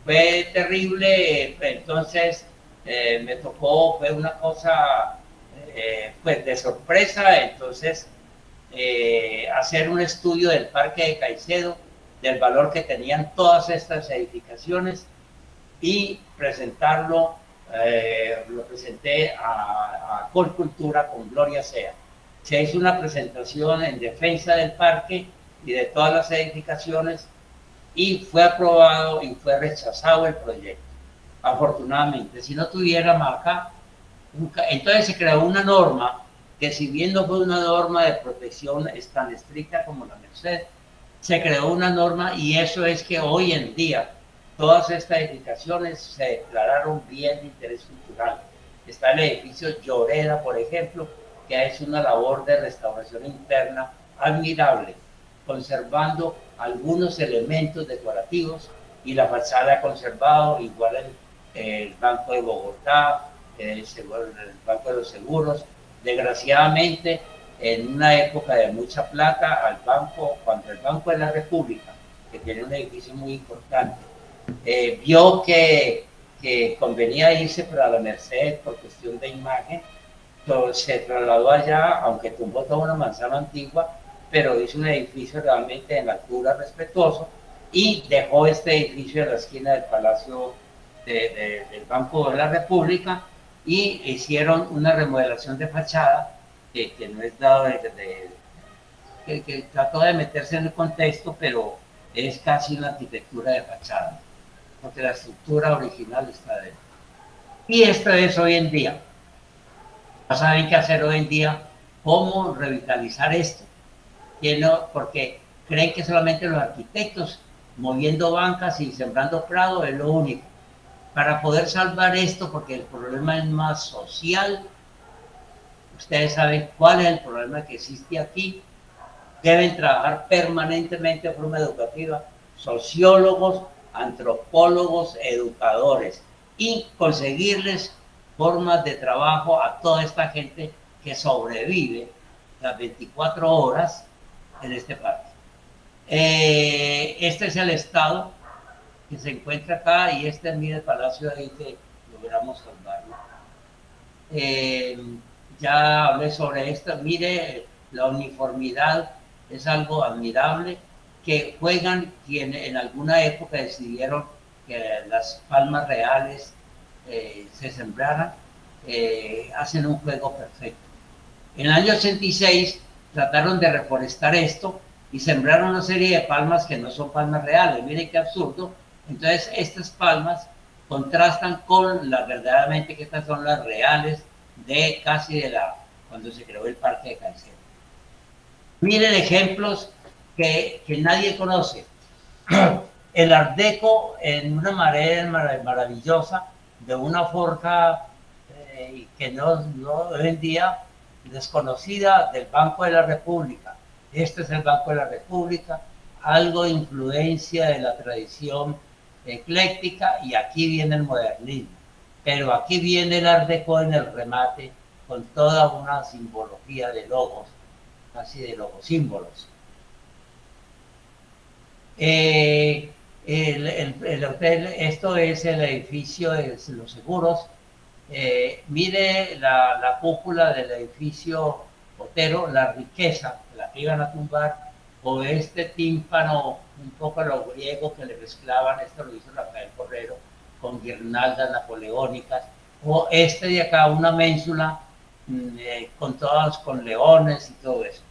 Speaker 2: Fue terrible, entonces me tocó, fue una cosa pues de sorpresa, entonces hacer un estudio del Parque de Caicedo, del valor que tenían todas estas edificaciones y presentarlo, lo presenté a Colcultura con Gloria Sea. Se hizo una presentación en defensa del parque y de todas las edificaciones y fue aprobado y fue rechazado el proyecto. Afortunadamente, si no tuviéramos acá, entonces se creó una norma que, si bien no fue una norma de protección tan estricta como la Merced, se creó una norma, y eso es que hoy en día todas estas edificaciones se declararon bien de interés cultural. Está el edificio Lloreda, por ejemplo, que es una labor de restauración interna admirable, conservando algunos elementos decorativos, y la fachada ha conservado, igual el Banco de Bogotá, el Banco de los Seguros. Desgraciadamente, en una época de mucha plata, cuando el Banco de la República, que tiene un edificio muy importante, vio que convenía irse para la Merced por cuestión de imagen, se trasladó allá, aunque tumbó toda una manzana antigua, pero hizo un edificio realmente en altura respetuoso y dejó este edificio en la esquina del Palacio del Banco de la República y hicieron una remodelación de fachada que no es dado que trató de meterse en el contexto, pero es casi una arquitectura de fachada, porque la estructura original está dentro. Y esto es hoy en día. No saben qué hacer hoy en día, cómo revitalizar esto. Porque creen que solamente los arquitectos moviendo bancas y sembrando prado es lo único. Para poder salvar esto, porque el problema es más social, ustedes saben cuál es el problema que existe aquí, deben trabajar permanentemente de forma educativa, sociólogos, antropólogos, educadores, y conseguirles formas de trabajo a toda esta gente que sobrevive las 24 horas en este parque. Este es el estado que se encuentra acá y este es el palacio ahí que logramos salvarlo. Ya hablé sobre esto, mire, la uniformidad es algo admirable, que juegan quienes en alguna época decidieron que las palmas reales se sembraran, hacen un juego perfecto. En el año 86 trataron de reforestar esto y sembraron una serie de palmas que no son palmas reales, miren qué absurdo. Entonces estas palmas contrastan con las verdaderamente que estas son las reales de casi de cuando se creó el Parque de Caicedo. Miren ejemplos que nadie conoce. El Art Deco en una manera maravillosa de una forja que no hoy en día desconocida del Banco de la República. Este es el Banco de la República, algo de influencia de la tradición ecléctica, y aquí viene el modernismo. Pero aquí viene el Art Deco en el remate con toda una simbología de logos, casi de logosímbolos. El hotel, esto es el edificio de los seguros. Mire la cúpula del edificio Otero, la riqueza de la que iban a tumbar, o este tímpano un poco a lo griego que le mezclaban, esto lo hizo Rafael Correro, con guirnaldas napoleónicas, o este de acá, una ménsula con leones y todo eso.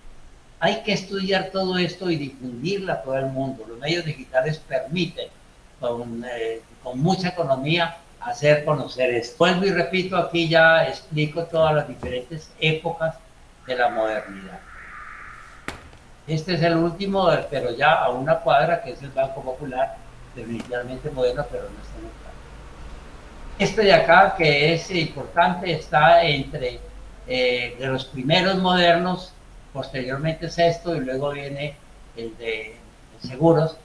Speaker 2: Hay que estudiar todo esto y difundirla a todo el mundo. Los medios digitales permiten, con mucha economía, hacer conocer esto. Vuelvo y repito, aquí ya explico todas las diferentes épocas de la modernidad. Este es el último, pero ya a una cuadra, que es el Banco Popular, definitivamente moderno, pero no está muy claro. Este de acá, que es importante, está entre de los primeros modernos, posteriormente es esto, y luego viene el de seguros,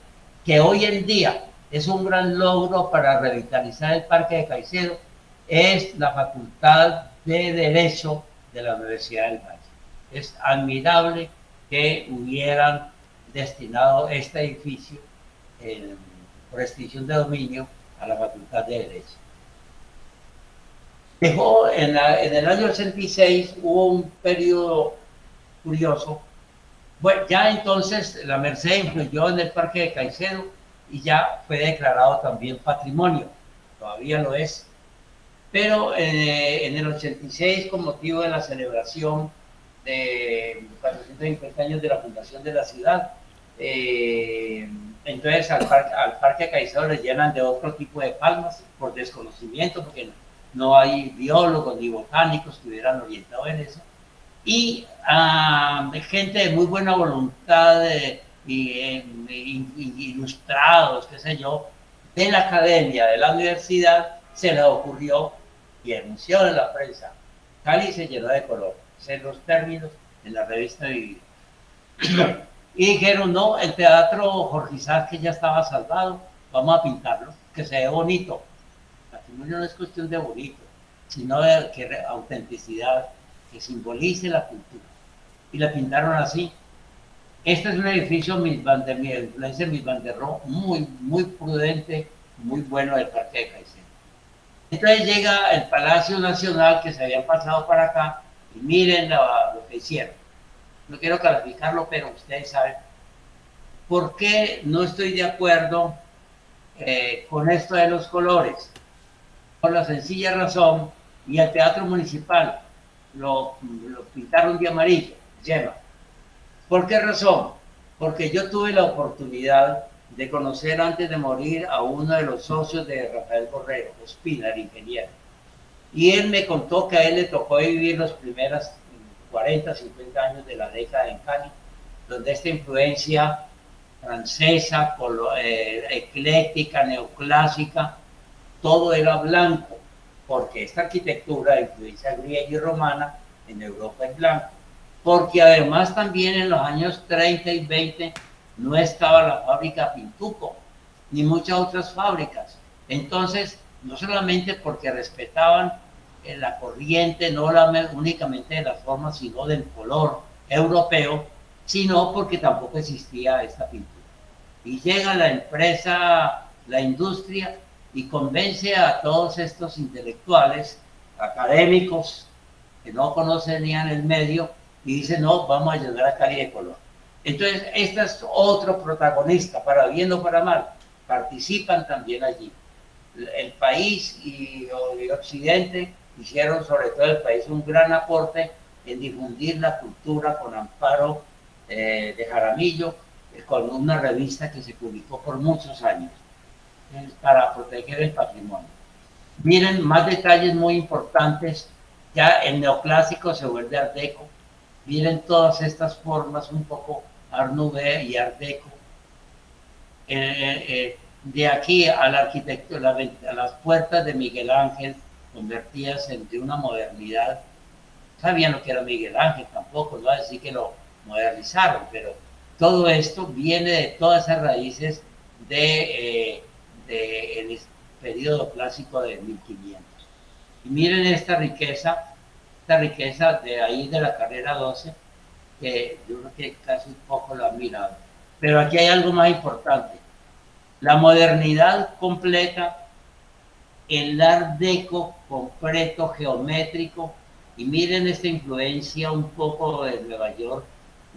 Speaker 2: que hoy en día es un gran logro para revitalizar el Parque de Caicedo, es la Facultad de Derecho de la Universidad del Valle. Es admirable que hubieran destinado este edificio por extinción de dominio a la Facultad de Derecho. Dejó en el año 86 hubo un periodo curioso. Bueno, ya entonces la Merced influyó en el Parque de Caicedo y ya fue declarado también patrimonio, todavía lo es. Pero en el 86, con motivo de la celebración de 450 años de la fundación de la ciudad, entonces al Parque de Caicedo le llenan de otro tipo de palmas por desconocimiento, porque no hay biólogos ni botánicos que hubieran orientado en eso, y gente de muy buena voluntad ilustrados, qué sé yo, de la academia, de la universidad, se les ocurrió y anunció en la prensa. Cali se llenó de color, sé los términos en la revista Vivir. Y dijeron, no, el teatro Jorge Isaac, que ya estaba salvado, vamos a pintarlo, que se ve bonito. El patrimonio no es cuestión de bonito, sino de autenticidad, que simbolice la cultura. Y la pintaron así. Este es un edificio de influencia Mies van der Rohe, muy prudente, muy bueno del Parque de Caicedo. Entonces llega el Palacio Nacional, que se habían pasado para acá, y miren lo que hicieron. No quiero calificarlo, pero ustedes saben por qué no estoy de acuerdo con esto de los colores. Por la sencilla razón, y el Teatro Municipal lo pintaron de amarillo, yema. ¿Por qué razón? Porque yo tuve la oportunidad de conocer antes de morir a uno de los socios de Rafael Borrero, Ospina, el ingeniero. Y él me contó que a él le tocó vivir los primeros 40, 50 años de la década en Cali, donde esta influencia francesa, ecléctica, neoclásica, todo era blanco, porque esta arquitectura de influencia griega y romana en Europa es blanco. Porque además también en los años 30 y 20 no estaba la fábrica Pintuco, ni muchas otras fábricas. Entonces, no solamente porque respetaban la corriente, no únicamente de las formas, sino del color europeo, sino porque tampoco existía esta pintura. Y llega la empresa, la industria, y convence a todos estos intelectuales, académicos, que no conocen ni en el medio, y dice, no, vamos a llenar a Cali de color. Entonces, este es otro protagonista, para bien o para mal, participan también allí. El país y Occidente hicieron, sobre todo el país, un gran aporte en difundir la cultura con amparo de Jaramillo, con una revista que se publicó por muchos años, para proteger el patrimonio. Miren, más detalles muy importantes, ya el neoclásico se vuelve Art Deco. Miren todas estas formas, un poco Art Nouveau y Art Deco. De aquí a la arquitectura, a las puertas de Miguel Ángel, convertidas en de una modernidad. Sabían lo que era Miguel Ángel tampoco, no decir que lo modernizaron, pero todo esto viene de todas esas raíces del periodo clásico de 1500. Y miren esta riqueza de ahí de la carrera 12, que yo creo que casi un poco lo han mirado. Pero aquí hay algo más importante. La modernidad completa, el Art Deco concreto, geométrico, y miren esta influencia un poco de Nueva York,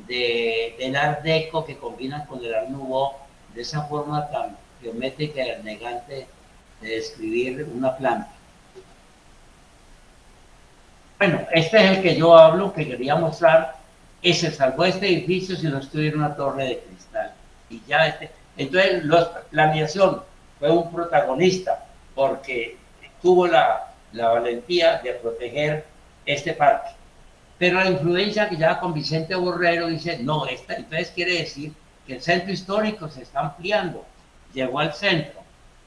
Speaker 2: del Art Deco que combina con el Art Nouveau, de esa forma tan geométrica y elegante de describir una planta. Bueno, este es el que yo hablo, que quería mostrar. Se salvó este edificio si no estuviera una torre de cristal. Y ya entonces, la planeación fue un protagonista porque tuvo la valentía de proteger este parque. Pero la influencia que ya con Vicente Borrero dice, no, entonces quiere decir que el centro histórico se está ampliando, llegó al centro.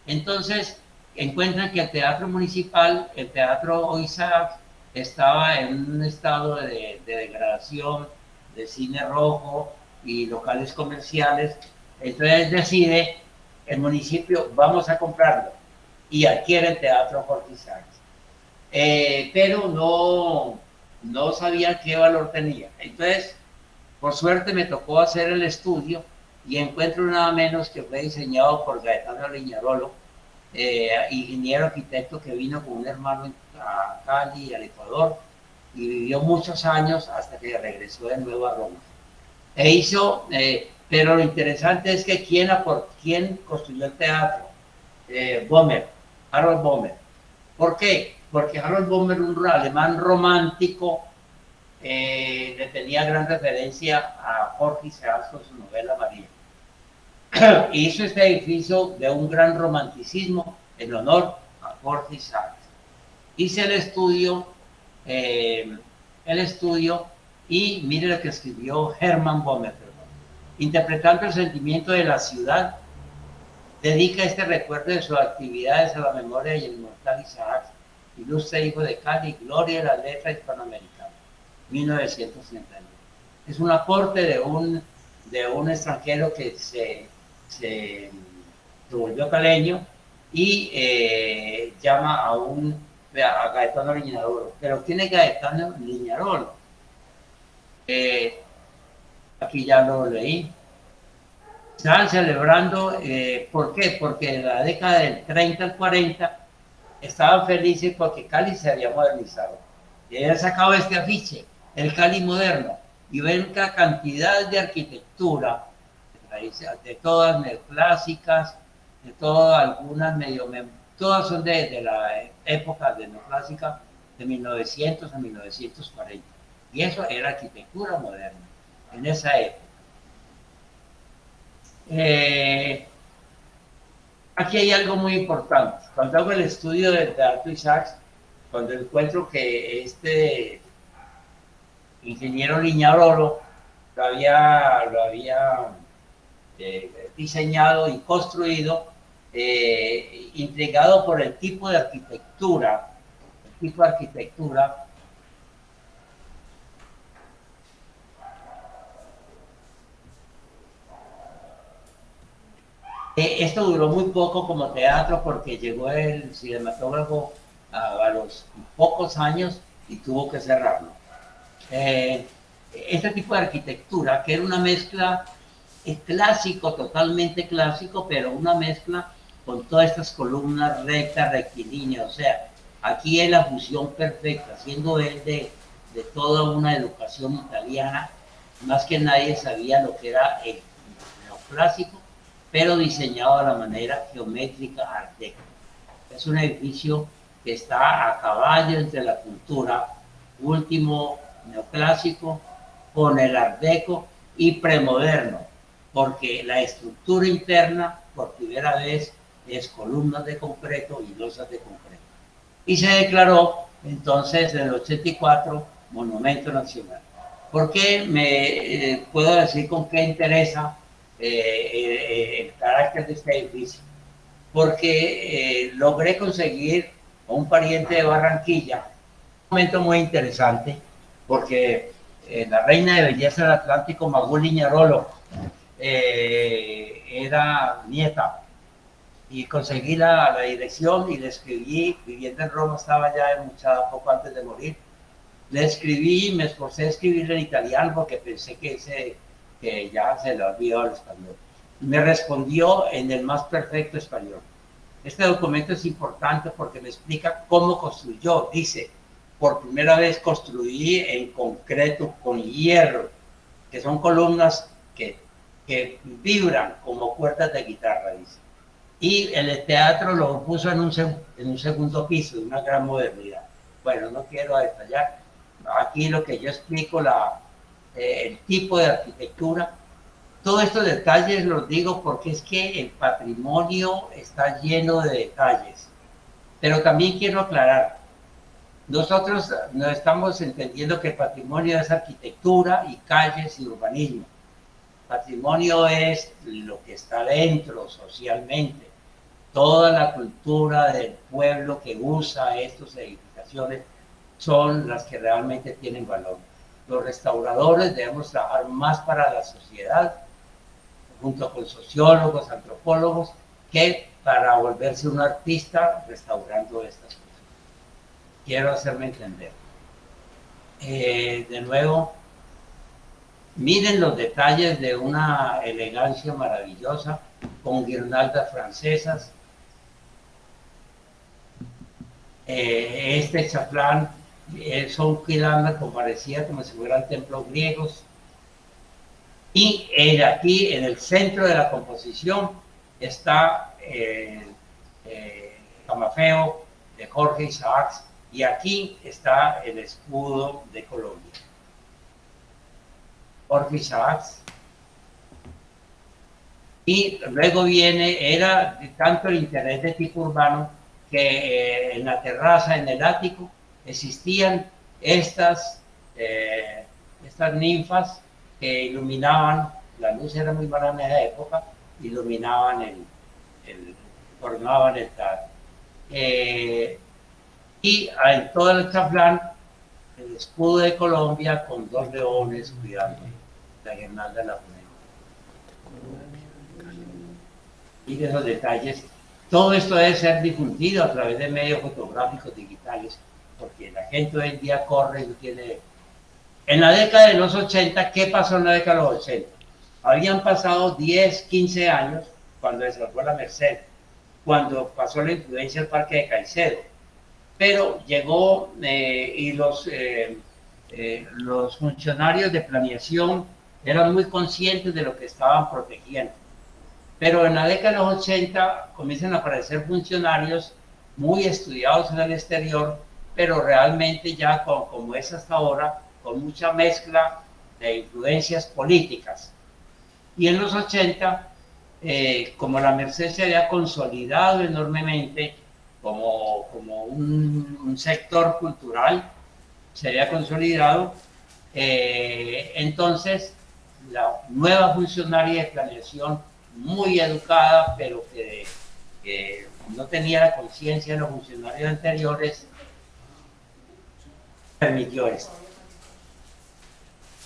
Speaker 2: Entonces encuentran que el Teatro Municipal, el Teatro Oizac, estaba en un estado de degradación, de cine rojo y locales comerciales. Entonces decide el municipio, vamos a comprarlo, y adquiere el Teatro Jorge Isaacs. Pero no sabía qué valor tenía. Entonces, por suerte me tocó hacer el estudio y encuentro nada menos que fue diseñado por Gaetano Liñarolo, ingeniero arquitecto que vino con un hermano a Cali, al Ecuador, y vivió muchos años hasta que regresó de nuevo a Roma. Pero lo interesante es que ¿quién construyó el teatro? Harold Bomer. ¿Por qué? Porque Harold Bomer, un alemán romántico, le tenía gran referencia a Jorge Isaacs con su novela María. Hizo este edificio de un gran romanticismo en honor a Jorge Isaacs. Hice el estudio y mire lo que escribió Hermann Bomer, interpretando el sentimiento de la ciudad, dedica este recuerdo de sus actividades a la memoria del inmortal Isaacs, ilustre hijo de Cali, gloria de la letra hispanoamericana, 1931. Es un aporte de un extranjero que se volvió caleño y llama a Gaetano Liñarolo. Pero ¿quién es Gaetano Liñarolo? Aquí ya lo leí. Estaban celebrando, ¿por qué? Porque en la década del 30 al 40 estaban felices porque Cali se había modernizado. Y habían sacado este afiche, el Cali moderno, y ven la cantidad de arquitectura, de todas neoclásicas, de todas, algunas medio, todas son de la época de neoclásica, de 1900 a 1940. Y eso era arquitectura moderna, en esa época. Aquí hay algo muy importante. Cuando hago el estudio de Arthur Isaacs, cuando encuentro que este ingeniero Liñarolo lo había diseñado y construido, intrigado por el tipo de arquitectura, esto duró muy poco como teatro porque llegó el cinematógrafo a los pocos años y tuvo que cerrarlo. Este tipo de arquitectura, que era una mezcla clásico, totalmente clásico, pero una mezcla con todas estas columnas rectas, rectilíneas, o sea, aquí es la fusión perfecta, siendo él de toda una educación italiana, más que nadie sabía lo que era el neoclásico, pero diseñado de la manera geométrica Art Deco. Es un edificio que está a caballo entre la cultura último neoclásico con el Art Deco y premoderno, porque la estructura interna por primera vez es columnas de concreto y losas de concreto. Y se declaró entonces en el 84 Monumento Nacional. ¿Por qué puedo decir con qué interesa el carácter de este edificio? Porque logré conseguir a un pariente de Barranquilla, un momento muy interesante, porque la reina de belleza del Atlántico, Magú Liñarolo, era nieta, y conseguí la dirección y le escribí, viviendo en Roma, estaba ya en Muchada poco antes de morir, le escribí, me esforcé a escribirle en italiano porque pensé que ya se lo olvidó al español. Me respondió en el más perfecto español. Este documento es importante porque me explica cómo construyó. Dice, por primera vez construí en concreto con hierro, que son columnas que vibran como cuerdas de guitarra, dice. Y el teatro lo puso en un segundo piso, de una gran modernidad. Bueno, no quiero detallar. Aquí lo que yo explico, el tipo de arquitectura. Todos estos detalles los digo porque es que el patrimonio está lleno de detalles. Pero también quiero aclarar, nosotros no estamos entendiendo que el patrimonio es arquitectura y calles y urbanismo. Patrimonio es lo que está dentro socialmente, toda la cultura del pueblo que usa estas edificaciones son las que realmente tienen valor. Los restauradores debemos trabajar más para la sociedad, junto con sociólogos, antropólogos, que para volverse un artista restaurando estas cosas. Quiero hacerme entender. De nuevo, miren los detalles de una elegancia maravillosa, con guirnaldas francesas. Este chaflán son guirnaldas como parecía como si fueran templos griegos. Y aquí, en el centro de la composición, está el camafeo de Jorge Isaacs, y aquí está el escudo de Colombia. Jorge Isaacs. Y luego era tanto el interés de tipo urbano que en la terraza, en el ático, existían estas ninfas que iluminaban, la luz era muy mala en esa época, iluminaban formaban el teatro. Y en todo el chaflán, el escudo de Colombia con dos leones cuidando la guirnalda de la moneda. Y de esos detalles, todo esto debe ser difundido a través de medios fotográficos digitales, porque la gente hoy en día corre y no tiene. En la década de los 80, ¿qué pasó en la década de los 80? Habían pasado 10, 15 años cuando desarrolló la Merced, cuando pasó la influencia del Parque de Caicedo. Pero llegó y los funcionarios de planeación eran muy conscientes de lo que estaban protegiendo. Pero en la década de los 80 comienzan a aparecer funcionarios muy estudiados en el exterior, pero realmente ya como es hasta ahora, con mucha mezcla de influencias políticas. Y en los 80, como la Merced se había consolidado enormemente como un sector cultural, se había consolidado, entonces la nueva funcionaria de planeación, muy educada, pero que no tenía la conciencia de los funcionarios anteriores, permitió esto.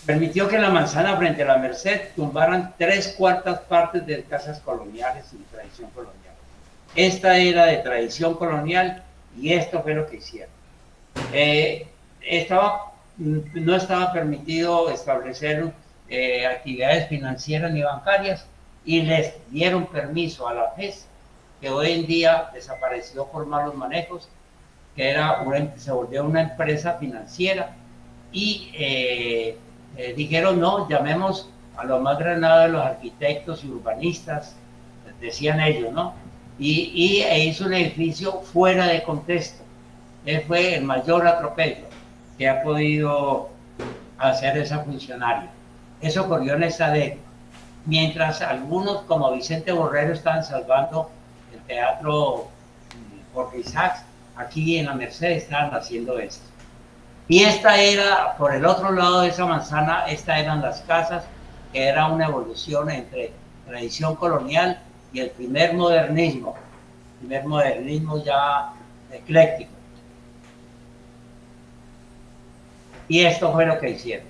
Speaker 2: Permitió que en la manzana frente a la Merced tumbaran 3/4 partes de casas coloniales y tradición colonial. Esta era de tradición colonial y esto fue lo que hicieron. No estaba permitido establecer actividades financieras ni bancarias y les dieron permiso a la FES, que hoy en día desapareció por malos manejos, que se volvió una empresa financiera y dijeron no, llamemos a lo más granado de los arquitectos y urbanistas, decían ellos, ¿no? E hizo un edificio fuera de contexto. Fue el mayor atropello que ha podido hacer esa funcionaria. Eso ocurrió en esa década. Mientras algunos, como Vicente Borrero, estaban salvando el teatro Jorge Isaacs, aquí en la Merced estaban haciendo esto. Y esta era, por el otro lado de esa manzana, estas eran las casas, que era una evolución entre tradición colonial y el primer modernismo ya ecléctico. Y esto fue lo que hicieron.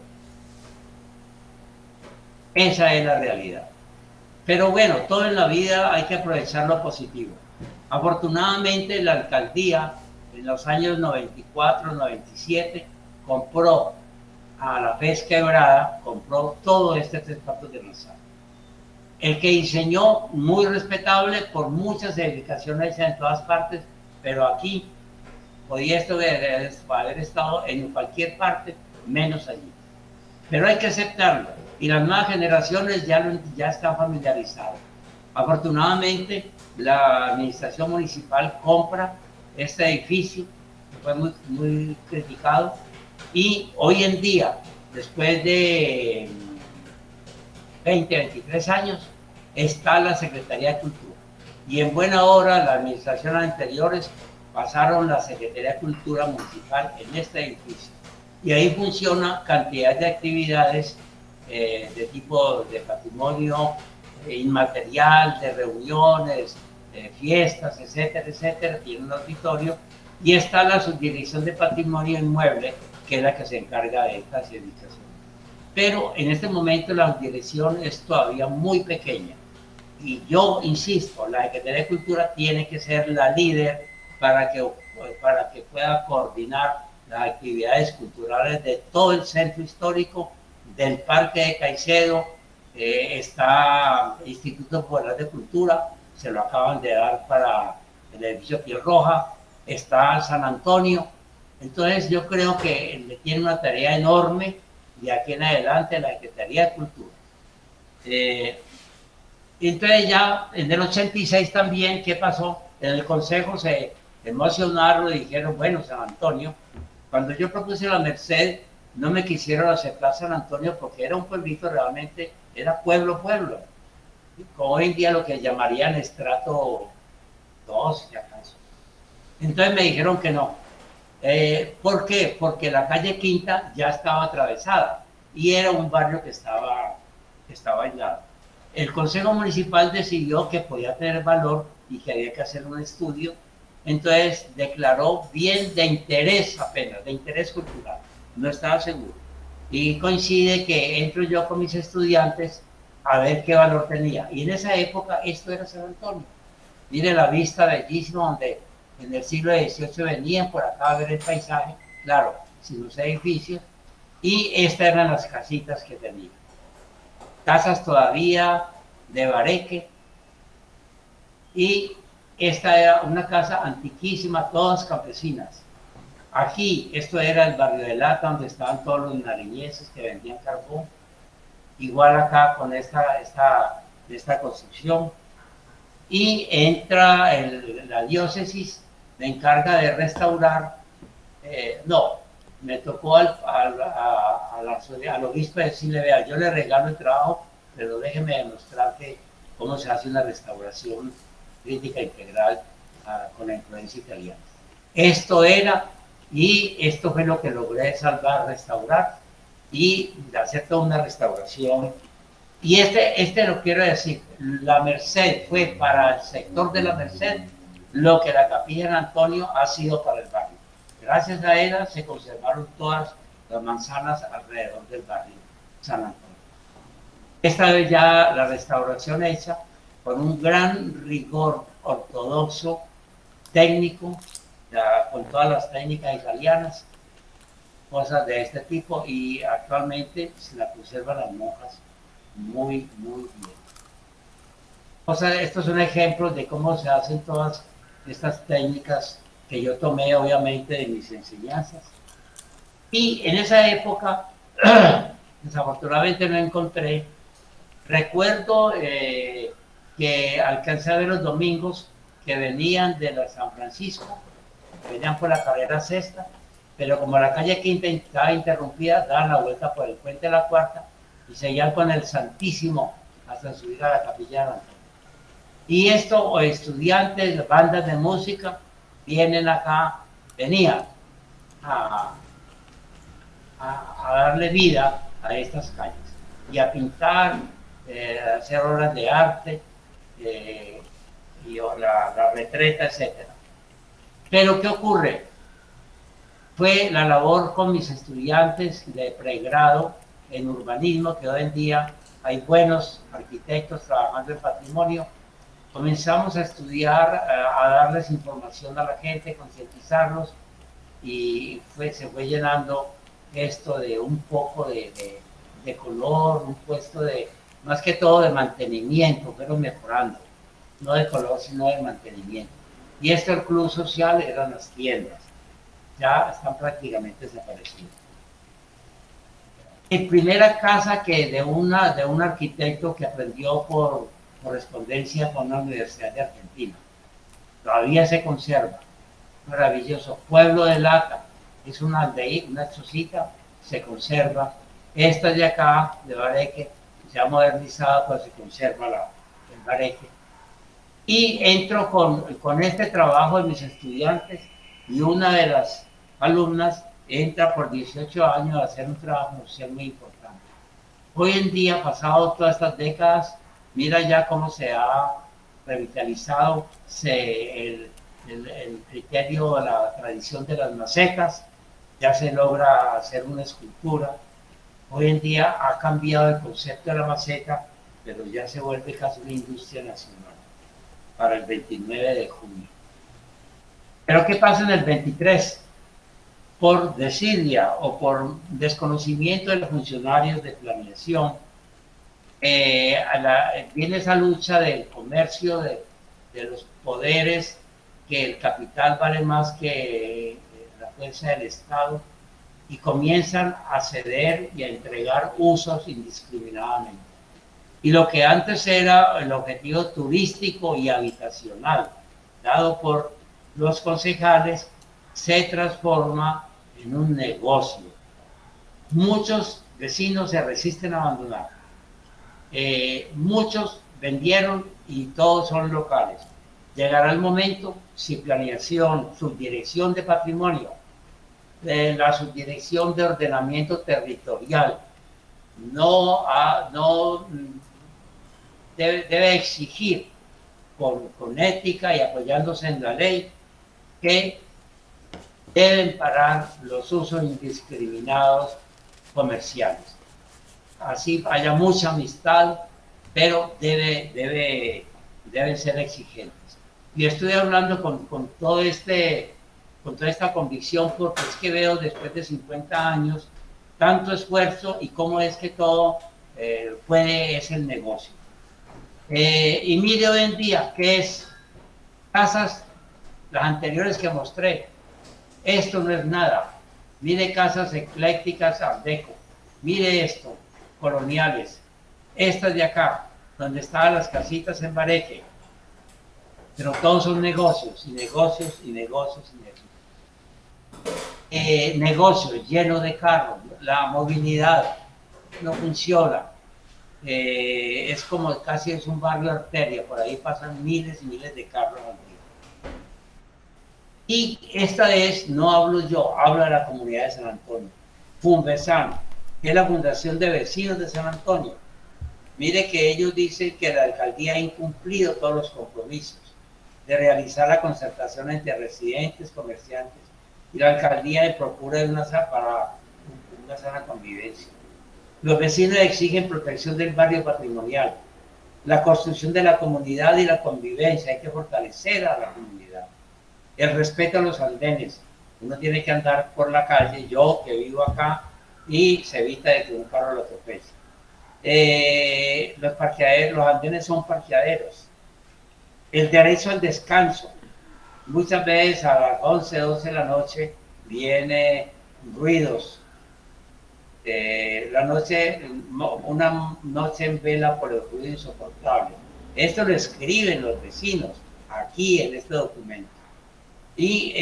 Speaker 2: Esa es la realidad. Pero bueno, todo en la vida hay que aprovechar lo positivo. Afortunadamente la alcaldía en los años 94, 97 compró a la FES Quebrada, compró todo este 3/4 de manzana. El que diseñó, muy respetable, por muchas edificaciones en todas partes, pero aquí podía esto haber estado en cualquier parte, menos allí. Pero hay que aceptarlo, y las nuevas generaciones ya están familiarizadas. Afortunadamente, la administración municipal compra este edificio, que fue muy criticado, y hoy en día, después de 20, 23 años, está la Secretaría de Cultura. Y en buena hora, las administraciones anteriores pasaron la Secretaría de Cultura Municipal en este edificio. Y ahí funciona cantidad de actividades de tipo de patrimonio inmaterial, de reuniones, fiestas, etcétera, etcétera. Tiene un auditorio y está la Subdirección de Patrimonio Inmueble, que es la que se encarga de estas edificaciones. Pero en este momento la dirección es todavía muy pequeña. Y yo insisto, la Secretaría de Cultura tiene que ser la líder para que pueda coordinar las actividades culturales de todo el centro histórico, del Parque de Caicedo, está Instituto Popular de Cultura, se lo acaban de dar para el edificio Piel Roja, está San Antonio. Entonces yo creo que le tiene una tarea enorme de aquí en adelante la Secretaría de Cultura. Entonces ya en el 86 también, ¿qué pasó? En el Consejo se emocionaron y dijeron, bueno, San Antonio, cuando yo propuse la Merced, no me quisieron aceptar San Antonio porque era un pueblito realmente, era pueblo, como hoy en día lo que llamarían estrato 2, si acaso. Entonces me dijeron que no. ¿Por qué? Porque la calle Quinta ya estaba atravesada y era un barrio que estaba aislado. El Consejo Municipal decidió que podía tener valor y que había que hacer un estudio, entonces declaró bien de interés apenas, de interés cultural, no estaba seguro. Y coincide que entro yo con mis estudiantes a ver qué valor tenía. Y en esa época esto era San Antonio. Mire la vista bellísima donde en el siglo XVIII venían por acá a ver el paisaje, claro, sin los edificios, y estas eran las casitas que tenía. casas todavía de bareque, y esta era una casa antiquísima, todas campesinas. Aquí, esto era el barrio de Lata, donde estaban todos los nariñeses que vendían carbón. Igual acá con esta construcción. Y entra la diócesis, me encarga de restaurar. No, me tocó al obispo decirle, vea, yo le regalo el trabajo, pero déjeme demostrar cómo se hace una restauración crítica integral con la influencia italiana. Esto fue lo que logré salvar, restaurar y hacer toda una restauración. Y lo quiero decir, la Merced fue para el sector de la Merced lo que la Capilla de Antonio ha sido para el barrio. Gracias a ella se conservaron todas las manzanas alrededor del barrio San Antonio. Esta vez ya la restauración hecha con un gran rigor ortodoxo, técnico, con todas las técnicas italianas, cosas de este tipo, y actualmente se la conservan las monjas muy, muy bien. Estos son ejemplos de cómo se hacen todas estas técnicas que yo tomé, obviamente, de mis enseñanzas. Y en esa época, desafortunadamente no encontré. Recuerdo que alcancé a ver los domingos que venían de la San Francisco, venían por la carrera sexta, pero como la calle Quinta estaba interrumpida, daban la vuelta por el puente de la Cuarta y seguían con el Santísimo hasta subir a la Capilla de Antonio. Y esto, estudiantes, bandas de música, venían a darle vida a estas calles y a pintar, a hacer obras de arte, y la retreta, etc. Pero ¿qué ocurre? Fue la labor con mis estudiantes de pregrado en urbanismo, que hoy en día hay buenos arquitectos trabajando en patrimonio. Comenzamos a estudiar, a darles información a la gente, concientizarlos, y se fue llenando esto de un poco de color, un puesto más que todo de mantenimiento, pero mejorando, no de color, sino de mantenimiento. Y el club social eran las tiendas, ya están prácticamente desaparecidas. Mi primera casa de un arquitecto que aprendió por correspondencia con la Universidad de Argentina, todavía se conserva, maravilloso. Pueblo de Lata, es una aldea, una chocita, se conserva. Esta de acá, de bareque, se ha modernizado, pues se conserva el bareque. Y entro con este trabajo de mis estudiantes, y una de las alumnas entra por 18 años a hacer un trabajo social muy importante. Hoy en día, pasado todas estas décadas, mira ya cómo se ha revitalizado el criterio, la tradición de las macetas, ya se logra hacer una escultura. Hoy en día ha cambiado el concepto de la maceta, pero ya se vuelve casi una industria nacional para el 29 de junio. Pero ¿qué pasa en el 23? Por desidia o por desconocimiento de los funcionarios de planeación, viene esa lucha del comercio, de los poderes, que el capital vale más que la fuerza del Estado, y comienzan a ceder y a entregar usos indiscriminadamente. Y lo que antes era el objetivo turístico y habitacional, dado por los concejales, se transforma en un negocio. Muchos vecinos se resisten a abandonar. Muchos vendieron y todos son locales. Llegará el momento, si planeación, subdirección de patrimonio, la subdirección de ordenamiento territorial debe exigir con ética y apoyándose en la ley que deben parar los usos indiscriminados comerciales. Así haya mucha amistad, pero deben ser exigentes. Y estoy hablando con toda esta convicción, porque es que veo después de 50 años tanto esfuerzo y cómo es que todo es el negocio. Y mire hoy en día, ¿qué es? Casas, las anteriores que mostré, esto no es nada. Mire casas eclécticas Art Deco, mire esto, coloniales, estas de acá, donde estaban las casitas en Bareque, pero todos son negocios, y negocios, y negocios, y negocios. Negocios llenos de carros, la movilidad no funciona. Es como casi es un barrio arteria, por ahí pasan miles y miles de carros al día. Y esta es, no hablo yo, hablo de la comunidad de San Antonio. Funvesan, que es la Fundación de Vecinos de San Antonio. Mire que ellos dicen que la alcaldía ha incumplido todos los compromisos de realizar la concertación entre residentes, comerciantes, y la alcaldía de procura de una sana convivencia. Los vecinos exigen protección del barrio patrimonial, la construcción de la comunidad y la convivencia. Hay que fortalecer a la comunidad. El respeto a los andenes. Uno tiene que andar por la calle, yo que vivo acá, y se evita de que un carro lo atropelle. Los parqueaderos, los andenes son parqueaderos. El derecho al descanso. Muchas veces a las 11, 12 de la noche vienen ruidos. Una noche en vela por el ruido insoportable. Esto lo escriben los vecinos aquí en este documento. Y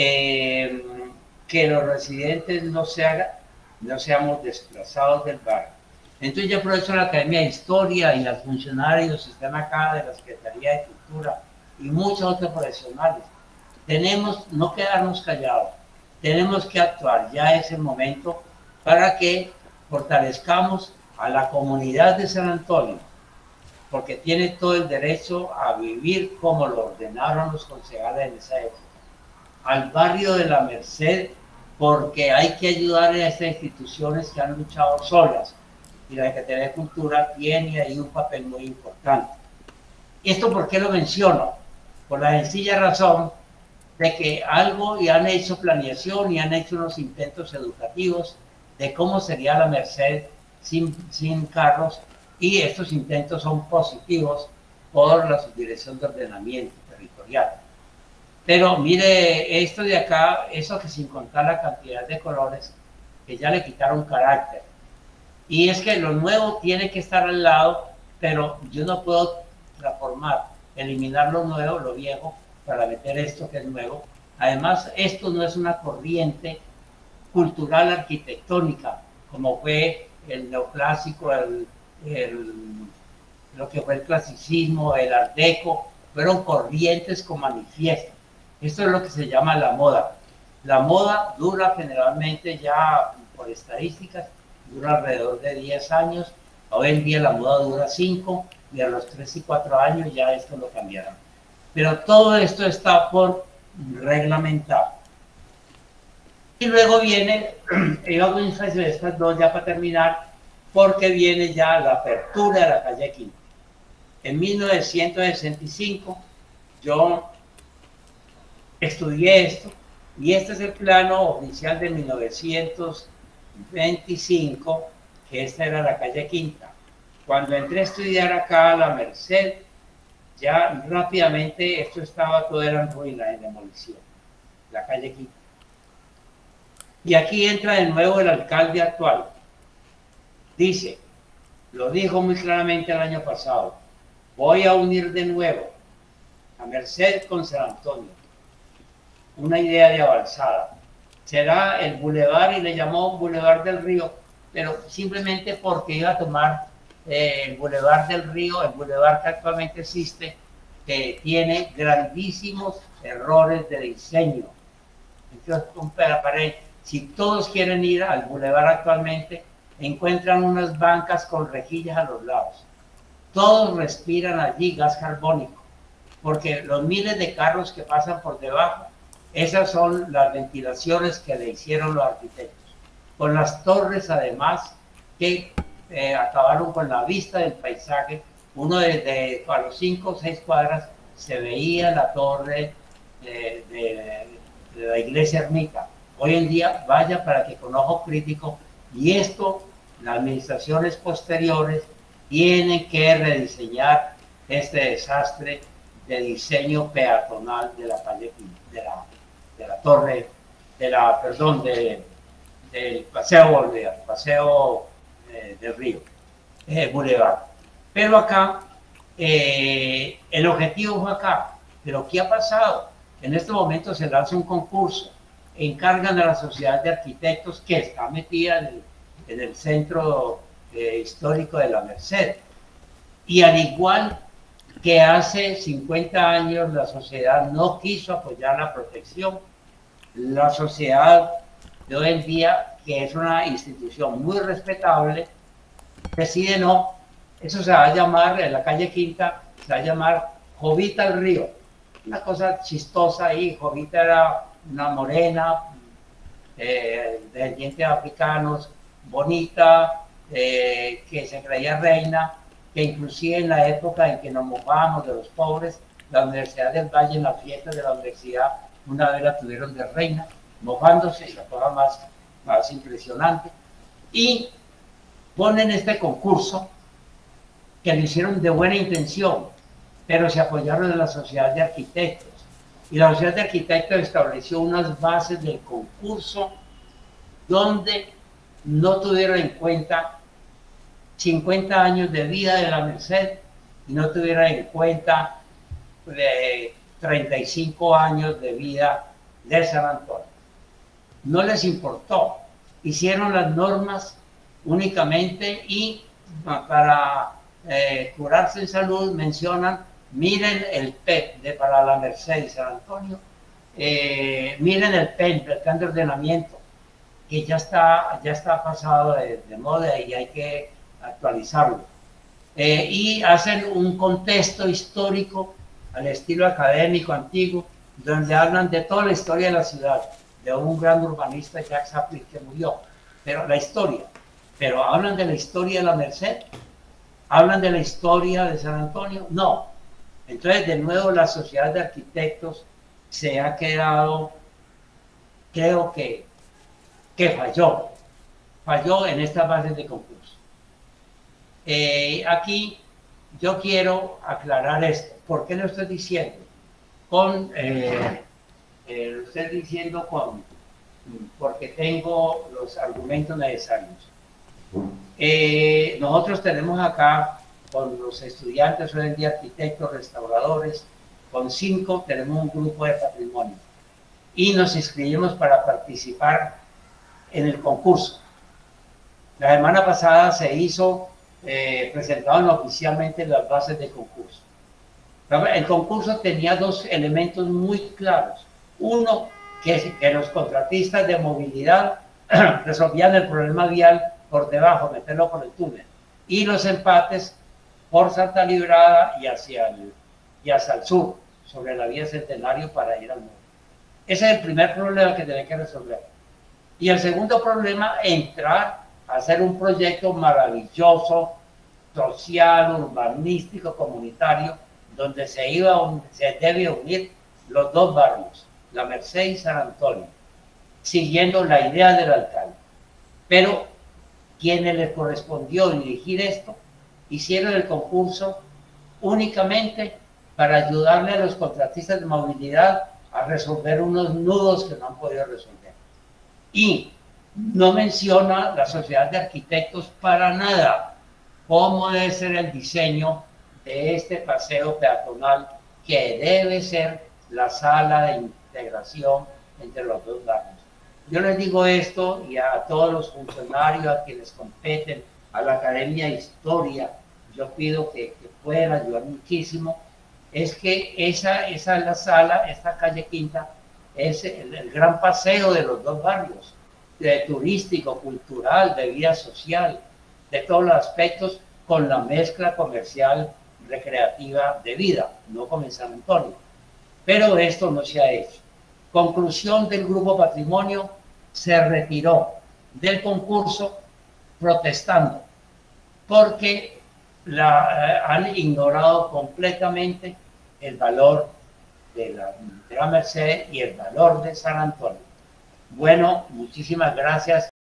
Speaker 2: que los residentes no seamos desplazados del barrio. Entonces yo aprovecho la Academia de Historia y los funcionarios que están acá de la Secretaría de Cultura y muchos otros profesionales. Tenemos no quedarnos callados, tenemos que actuar, ya es el momento para que fortalezcamos a la comunidad de San Antonio, porque tiene todo el derecho a vivir como lo ordenaron los concejales en esa época. Al barrio de la Merced, porque hay que ayudar a estas instituciones que han luchado solas, y la Secretaría de Cultura tiene ahí un papel muy importante. ¿Esto por qué lo menciono? Por la sencilla razón de que algo y han hecho planeación y han hecho unos intentos educativos de cómo sería la Merced sin carros, y estos intentos son positivos por la Subdirección de Ordenamiento Territorial. Pero mire esto de acá, eso que sin contar la cantidad de colores que ya le quitaron carácter. Y es que lo nuevo tiene que estar al lado, pero yo no puedo transformar, eliminar lo nuevo, lo viejo, para meter esto que es nuevo. Además, esto no es una corriente cultural arquitectónica, como fue el neoclásico, lo que fue el clasicismo, el art deco, fueron corrientes con manifiesto. Esto es lo que se llama la moda. La moda dura generalmente, ya por estadísticas, dura alrededor de 10 años. Hoy en día la moda dura 5 y a los 3 y 4 años ya esto lo cambiarán. Pero todo esto está por reglamentar. Y luego viene, y hago énfasis en estas dos ya para terminar, porque viene ya la apertura de la calle Quinta. En 1965 yo estudié esto, y este es el plano oficial de 1925, que esta era la calle Quinta. Cuando entré a estudiar acá a la Merced, ya rápidamente esto estaba todo en ruina, en demolición, la calle Quinta. Y aquí entra de nuevo el alcalde actual. Dice, lo dijo muy claramente el año pasado, voy a unir de nuevo a Merced con San Antonio. Una idea de avanzada. Será el bulevar, y le llamó Bulevar del Río, pero simplemente porque iba a tomar el Bulevar del Río, el bulevar que actualmente existe, que tiene grandísimos errores de diseño. Entonces, si todos quieren ir al bulevar actualmente, encuentran unas bancas con rejillas a los lados. Todos respiran allí gas carbónico, porque los miles de carros que pasan por debajo, esas son las ventilaciones que le hicieron los arquitectos. Con las torres, además, que acabaron con la vista del paisaje. Uno a los 5 o 6 cuadras se veía la torre de la iglesia ermita. Hoy en día, vaya para que con ojo crítico, y esto, las administraciones posteriores tienen que rediseñar este desastre de diseño peatonal de la calle, de la torre, perdón, del paseo del río, Boulevard. Pero acá, el objetivo fue acá. Pero ¿qué ha pasado? En este momento se lanza un concurso, encargan a la Sociedad de Arquitectos, que está metida en el centro histórico de la Merced. Y al igual que hace 50 años la sociedad no quiso apoyar la protección, la sociedad de hoy en día, que es una institución muy respetable, decide no. Eso se va a llamar, en la calle Quinta, se va a llamar Jovita el Río. Una cosa chistosa ahí. Jovita era una morena, de dientes africanos, bonita, que se creía reina, que inclusive en la época en que nos mojábamos de los pobres, la Universidad del Valle, en la fiesta de la universidad, una vez la tuvieron de reina, mojándose, la cosa más impresionante. Y ponen este concurso, que lo hicieron de buena intención, pero se apoyaron en la Sociedad de Arquitectos. Y la Sociedad de Arquitectos estableció unas bases del concurso donde no tuvieron en cuenta 50 años de vida de la Merced y no tuvieron en cuenta 35 años de vida de San Antonio. No les importó. Hicieron las normas únicamente y para curarse en salud mencionan, miren el PEP para la Merced y San Antonio, miren el PEP, el plan de ordenamiento, que ya está pasado de moda y hay que actualizarlo. Y hacen un contexto histórico al estilo académico antiguo, donde hablan de toda la historia de la ciudad, de un gran urbanista, Jacques Sapir, que murió, pero la historia. Pero hablan de la historia de la Merced, hablan de la historia de San Antonio, no. Entonces, de nuevo, la Sociedad de Arquitectos se ha quedado, creo que falló en estas bases de concurso. Aquí yo quiero aclarar esto. ¿Por qué lo estoy diciendo? Lo estoy diciendo porque tengo los argumentos necesarios. Nosotros tenemos acá, con los estudiantes hoy en día, arquitectos, restauradores, con 5 tenemos un grupo de patrimonio y nos inscribimos para participar en el concurso. La semana pasada se hizo, presentaron oficialmente las bases de concurso. El concurso tenía 2 elementos muy claros. Uno, que los contratistas de movilidad resolvían el problema vial por debajo, meterlo por el túnel, y los empates por Santa Librada y hacia el sur, sobre la vía Centenario para ir al norte. Ese es el primer problema que tiene que resolver. Y el segundo problema, entrar a hacer un proyecto maravilloso, social, urbanístico, comunitario, donde se debe unir los 2 barrios, la Merced y San Antonio, siguiendo la idea del alcalde. Pero quienes les correspondió dirigir esto, hicieron el concurso únicamente para ayudarle a los contratistas de movilidad a resolver unos nudos que no han podido resolver. Y no menciona la Sociedad de Arquitectos para nada cómo debe ser el diseño de este paseo peatonal, que debe ser la sala de integración entre los 2 barrios. Yo les digo esto, y a todos los funcionarios, a quienes competen, a la Academia de Historia, yo pido que puedan ayudar muchísimo. Es que esa es la sala, esta calle Quinta, es el gran paseo de los 2 barrios, turístico, cultural, de vida social, de todos los aspectos, con la mezcla comercial, recreativa de vida, no como en San Antonio. Pero esto no se ha hecho. Conclusión del Grupo Patrimonio: se retiró del concurso protestando, porque han ignorado completamente el valor de la Merced y el valor de San Antonio. Bueno, muchísimas gracias.